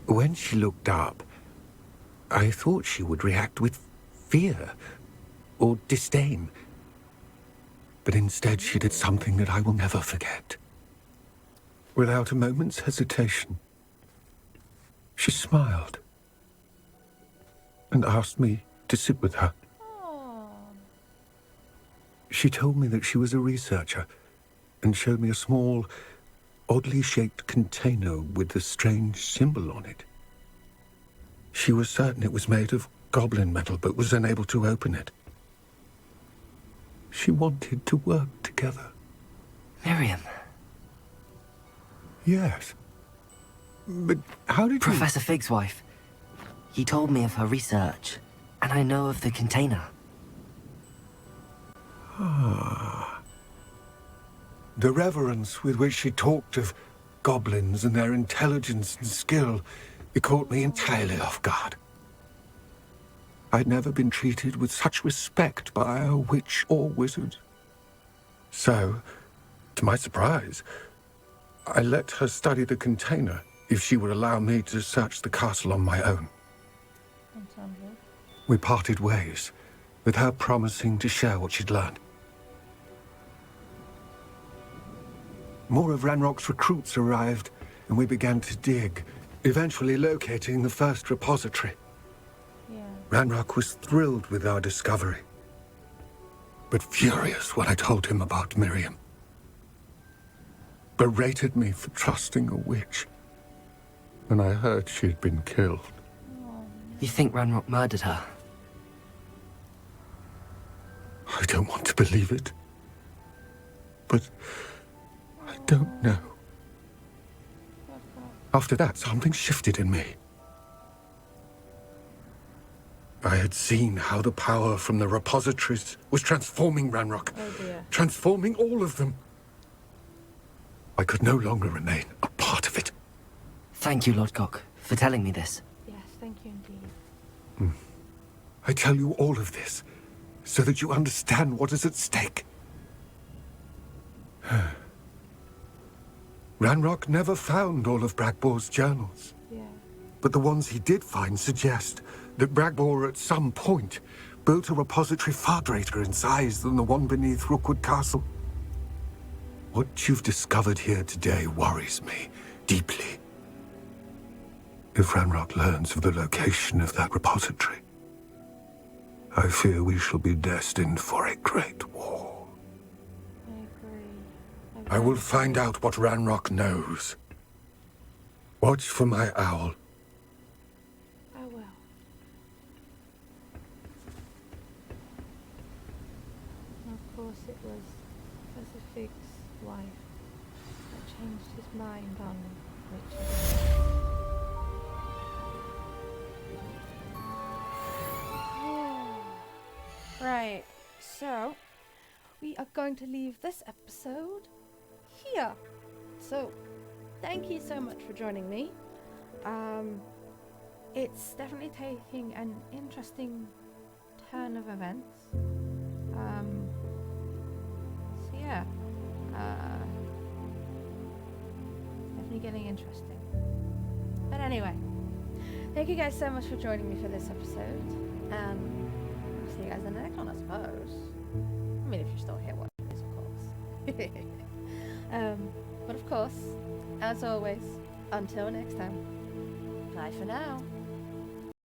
When she looked up, I thought she would react with fear or disdain. But instead she did something that I will never forget. Without a moment's hesitation, she smiled and asked me to sit with her. She told me that she was a researcher and showed me a small, oddly shaped container with a strange symbol on it. She was certain it was made of goblin metal, but was unable to open it. She wanted to work together. Miriam. Yes. But how did Professor Fig's wife. He told me of her research, and I know of the container. Ah. The reverence with which she talked of goblins and their intelligence and skill, it caught me entirely off guard. I'd never been treated with such respect by a witch or wizard. So, to my surprise, I let her study the container if she would allow me to search the castle on my own. We parted ways, with her promising to share what she'd learned. More of Ranrock's recruits arrived, and we began to dig, eventually locating the first repository. Ranrock was thrilled with our discovery, but furious when I told him about Miriam. Berated me for trusting a witch, and I heard she had been killed. You think Ranrock murdered her? I don't want to believe it, but don't know. After that, something shifted in me. I had seen how the power from the repositories was transforming Ranrock. Oh dear. Transforming all of them. I could no longer remain a part of it. Thank you, Lodgok, for telling me this. Yes, thank you indeed. I tell you all of this so that you understand what is at stake. Ranrock never found all of Bragbor's journals. Yeah. But the ones he did find suggest that Bragbor at some point built a repository far greater in size than the one beneath Rookwood Castle. What you've discovered here today worries me deeply. If Ranrock learns of the location of that repository, I fear we shall be destined for a great war. I agree. I will find out what Ranrock knows. Watch for my owl. I will. Of course it was Professor Fig's wife that changed his mind on Richard. Right, so we are going to leave this episode here. So thank you so much for joining me. It's definitely taking an interesting turn of events. So yeah, definitely getting interesting. But anyway, thank you guys so much for joining me for this episode. I'll see you guys in the next one, I suppose. I mean, if you're still here watching this, of course. But of course, as always, until next time, bye for now.